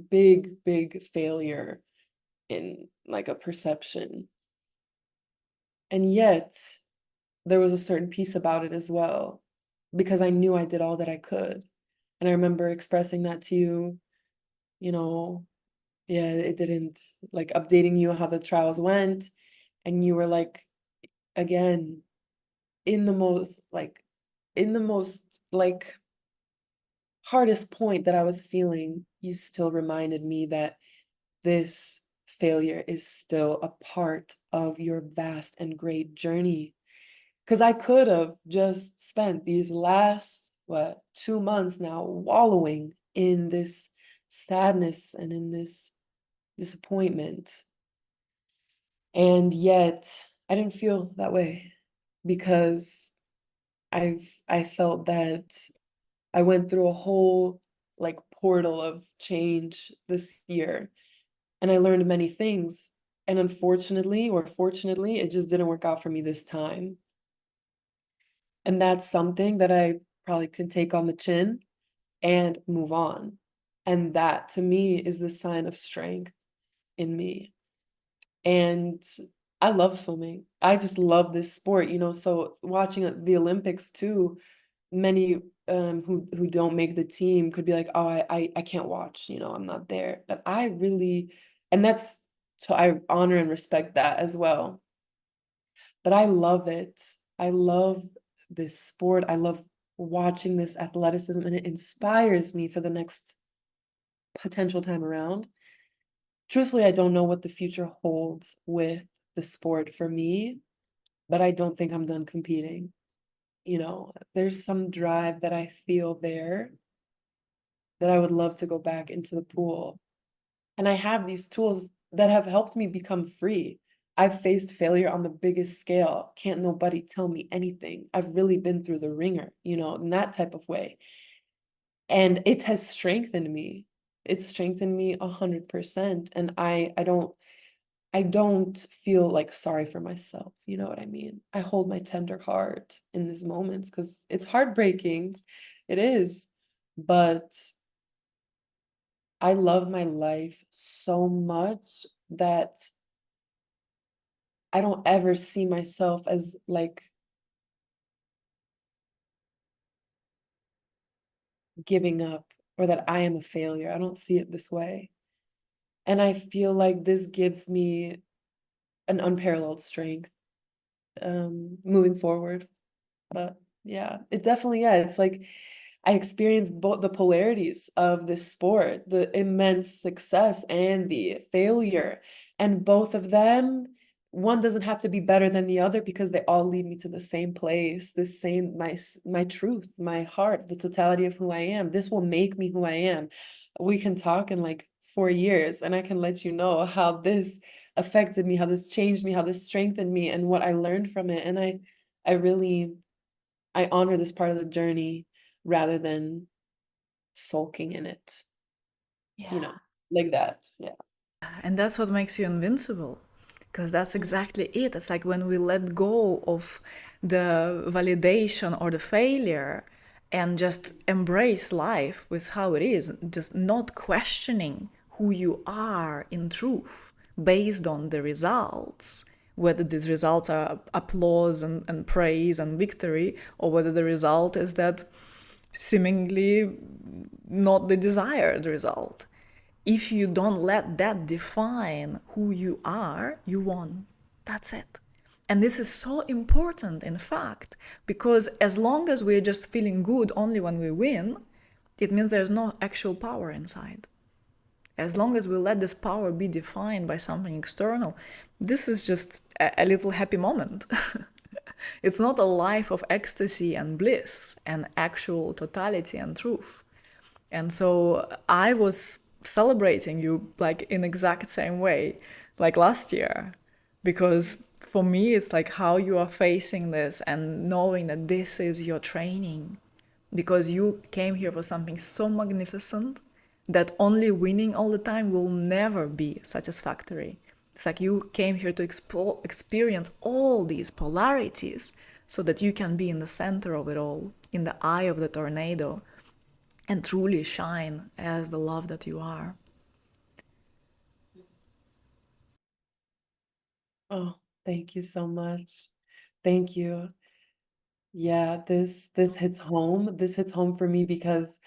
big, big failure in like a perception. And yet there was a certain peace about it as well, because I knew I did all that I could. And I remember expressing that to you, you know, yeah, it didn't like updating you how the trials went. And you were like, again, in the most like, in the most like hardest point that I was feeling, you still reminded me that this failure is still a part of your vast and great journey. Because I could have just spent these last, what, 2 months now wallowing in this sadness and in this disappointment. And yet I didn't feel that way because I felt that I went through a whole like portal of change this year, and I learned many things. And unfortunately, or fortunately, it just didn't work out for me this time. And that's something that I probably can take on the chin and move on. And that to me is the sign of strength in me. And I love swimming. I just love this sport, you know. So watching the Olympics too, many who don't make the team could be like, oh, I can't watch, you know, I'm not there. But I really, and that's, so I honor and respect that as well. but I love it. I love this sport. I love watching this athleticism, and it inspires me for the next potential time around. Truthfully, I don't know what the future holds with the sport for me, but I don't think I'm done competing. You know, there's some drive that I feel there that I would love to go back into the pool. And I have these tools that have helped me become free. I've faced failure on the biggest scale. Can't nobody tell me anything. I've really been through the ringer, you know, in that type of way. And it has strengthened me. It's strengthened me 100%. And I don't feel like sorry for myself. You know what I mean? I hold my tender heart in these moments because it's heartbreaking. It is. But I love my life so much that I don't ever see myself as like giving up or that I am a failure. I don't see it this way. And I feel like this gives me an unparalleled strength moving forward. But yeah, it definitely, yeah, it's like I experienced both the polarities of this sport, the immense success and the failure. And both of them, one doesn't have to be better than the other because they all lead me to the same place, the same my truth, my heart, the totality of who I am. This will make me who I am. We can talk in like 4 years and I can let you know how this affected me, how this changed me, how this strengthened me and what I learned from it. And I really I honor this part of the journey rather than sulking in it, you Yeah. know, like that. Yeah. And that's what makes you invincible. Because that's Mm. exactly it. It's like when we let go of the validation or the failure and just embrace life with how it is, just not questioning who you are in truth based on the results, whether these results are applause and praise and victory, or whether the result is that seemingly not the desired result. If you don't let that define who you are, you won. That's it. And this is so important, in fact, because as long as we're just feeling good only when we win, it means there's no actual power inside. As long as we let this power be defined by something external, this is just a little happy moment. It's not a life of ecstasy and bliss and actual totality and truth. And so I was celebrating you like in exact same way like last year, because for me it's like how you are facing this and knowing that this is your training, because you came here for something so magnificent that only winning all the time will never be satisfactory. It's like you came here to experience all these polarities so that you can be in the center of it all, in the eye of the tornado, and truly shine as the love that you are. Oh, thank you so much. Thank you. Yeah, this hits home. This hits home for me because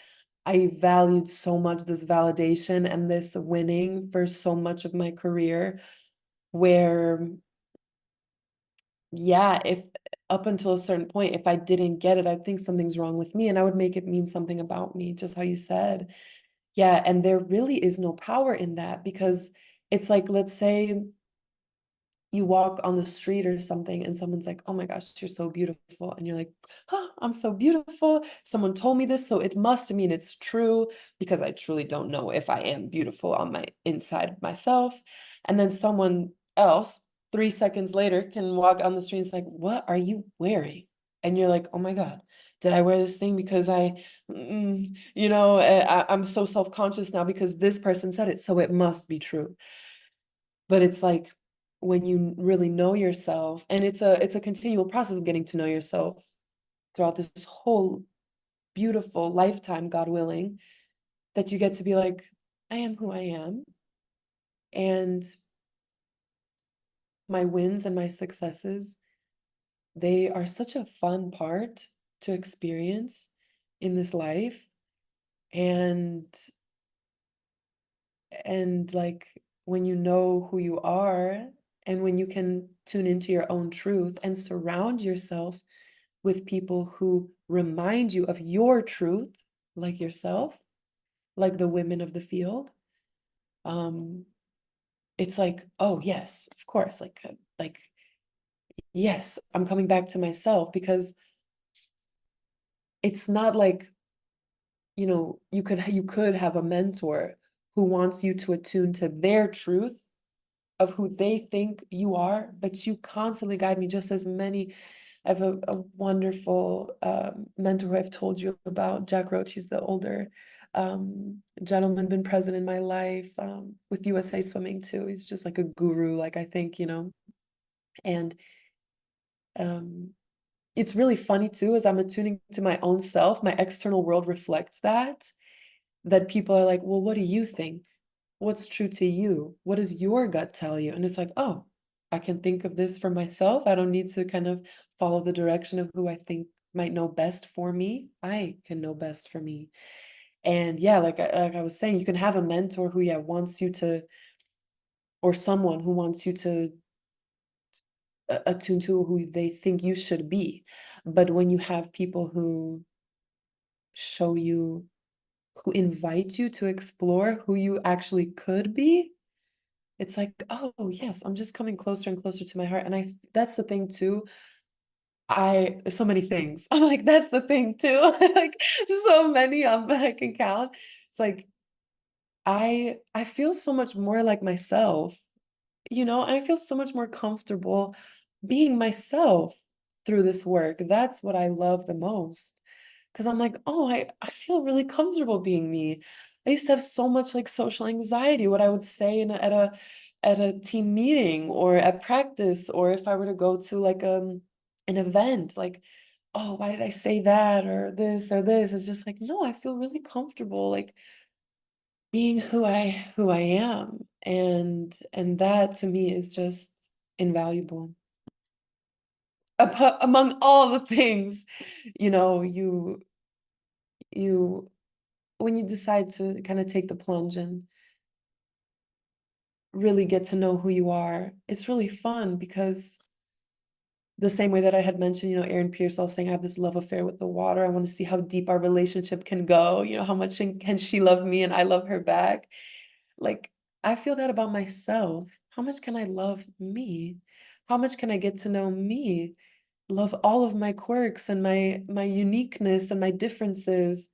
I valued so much this validation and this winning for so much of my career where yeah, if up until a certain point, if I didn't get it, I think something's wrong with me and I would make it mean something about me, just how you said. Yeah, and there really is no power in that because it's like, let's say you walk on the street or something and someone's like, "Oh my gosh, you're so beautiful." And you're like, "Oh, I'm so beautiful. Someone told me this, so it must mean it's true because I truly don't know if I am beautiful on my inside myself." And then someone else 3 seconds later can walk on the street and it's like, "What are you wearing?" And you're like, "Oh my God, did I wear this thing because I'm so self-conscious now because this person said it, so it must be true." But it's like when you really know yourself, and it's a continual process of getting to know yourself throughout this whole beautiful lifetime, God willing, that you get to be like, I am who I am, and my wins and my successes, they are such a fun part to experience in this life. And like when you know who you are And when you can tune into your own truth and surround yourself with people who remind you of your truth, like yourself, like the women of the field, um, it's like, oh yes, of course, like yes, I'm coming back to myself, because it's not like, you could have a mentor who wants you to attune to their truth of who they think you are, but you constantly guide me just as many. I have a wonderful mentor who I've told you about, Jack Roach. He's the older gentleman, been present in my life, with USA Swimming too. He's just like a guru, like I think, and um, it's really funny too, as I'm attuning to my own self, my external world reflects that people are like, well, what do you think? What's true to you? What does your gut tell you? And it's like, oh, I can think of this for myself. I don't need to kind of follow the direction of who I think might know best for me. I can know best for me. And yeah, like I was saying, you can have a mentor who, yeah, wants you to, or someone who wants you to attune to who they think you should be. But when you have people who show you, who invite you to explore who you actually could be, it's like, "Oh, yes, I'm just coming closer and closer to my heart," and that's the thing too, there's so many things. I'm like, "That's the thing too." Like, so many, that I can count. It's like, I feel so much more like myself, and I feel so much more comfortable being myself through this work. That's what I love the most. Because I'm like, oh, I feel really comfortable being me. I used to have so much like social anxiety, what I would say at a team meeting or at practice, or if I were to go to like an event, like, oh, why did I say that or this or this? It's just like, no, I feel really comfortable, like being who I am, and that to me is just invaluable. Among all the things, you when you decide to kind of take the plunge and really get to know who you are, it's really fun, because the same way that I had mentioned, Aaron Pierce, I was saying I have this love affair with the water. I want to see how deep our relationship can go, how much can she love me and I love her back. Like, I feel that about myself. How much can I love me? How much can I get to know me? Love all of my quirks and my uniqueness and my differences.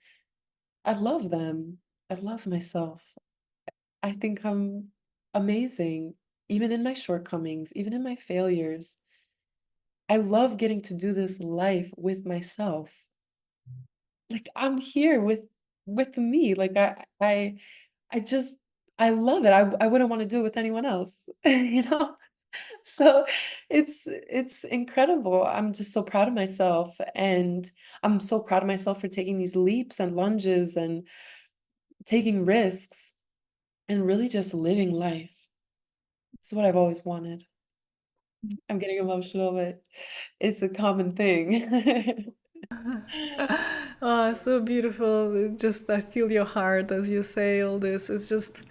I love them. I love myself. I think I'm amazing, even in my shortcomings, even in my failures. I love getting to do this life with myself. Like, I'm here with me. Like, I just I love it. I wouldn't want to do it with anyone else, you know? So it's incredible. I'm just so proud of myself, and I'm so proud of myself for taking these leaps and lunges and taking risks and really just living life. It's what I've always wanted. I'm getting emotional, but it's a common thing. Oh, so beautiful. Just I feel your heart as you say all this. It's just,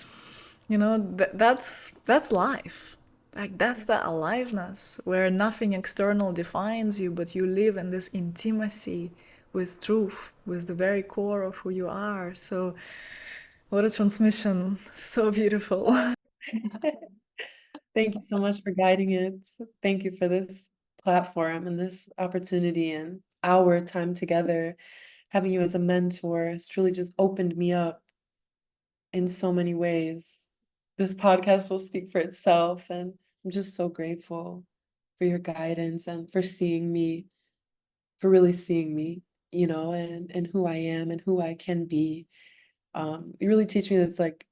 that's life. Like that's the aliveness where nothing external defines you, but you live in this intimacy with truth, with the very core of who you are. So, what a transmission. So beautiful. Thank you so much for guiding it. Thank you for this platform and this opportunity and our time together. Having you as a mentor has truly just opened me up in so many ways. This podcast will speak for itself, and I'm just so grateful for your guidance and for seeing me, for really seeing me, and who I am and who I can be. You really teach me that it's like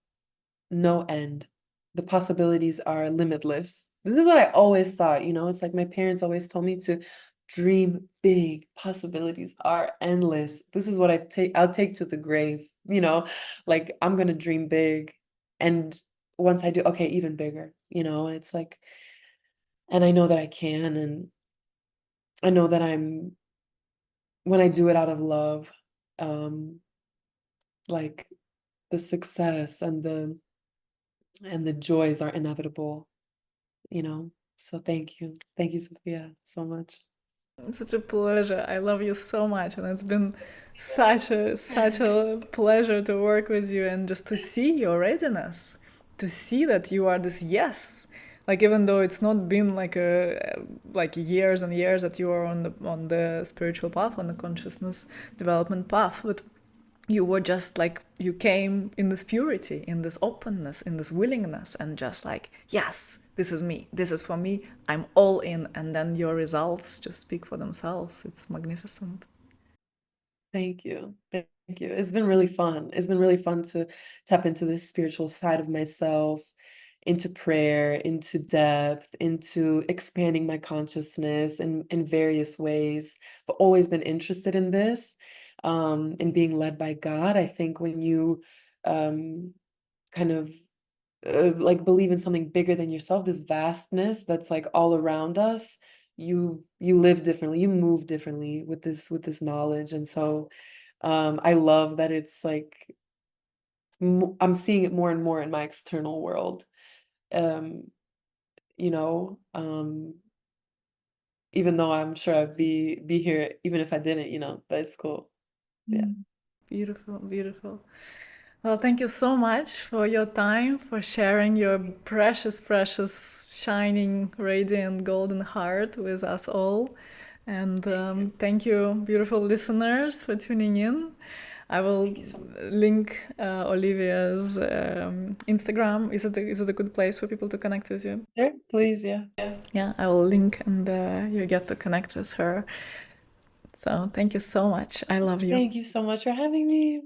no end. The possibilities are limitless. This is what I always thought, it's like my parents always told me to dream big. Possibilities are endless. This is what I'll take to the grave, like I'm gonna dream big. And once I do, okay, even bigger, it's like, and I know that I can, and I know that when I do it out of love, um, like the success and the joys are inevitable, you know? So thank you. Thank you, Sophia, so much. It's such a pleasure. I love you so much, and it's been such a pleasure to work with you and just to see your readiness, to see that you are this yes. Like even though it's not been like years and years that you are on the spiritual path, on the consciousness development path, but you were just like you came in this purity, in this openness, in this willingness, and just like, yes, this is me, this is for me, I'm all in. And then your results just speak for themselves. It's magnificent. Thank you. Thank you. It's been really fun. It's been really fun to tap into this spiritual side of myself, into prayer, into depth, into expanding my consciousness in various ways. I've always been interested in this, in being led by God. I think when you kind of like believe in something bigger than yourself, this vastness that's like all around us, you live differently, you move differently with this knowledge. And so I love that it's like I'm seeing it more and more in my external world. um you know um Even though I'm sure I'd be here even if I didn't, but it's cool. Yeah. Mm. Beautiful, beautiful. Well, thank you so much for your time, for sharing your precious, precious, shining, radiant, golden heart with us all. And thank you, beautiful listeners, for tuning in. I will Thank you so much. link Olivia's Instagram. Is it a good place for people to connect with you? Sure, please. Yeah. Yeah, I will link and you get to connect with her. So thank you so much. I love you. Thank you so much for having me.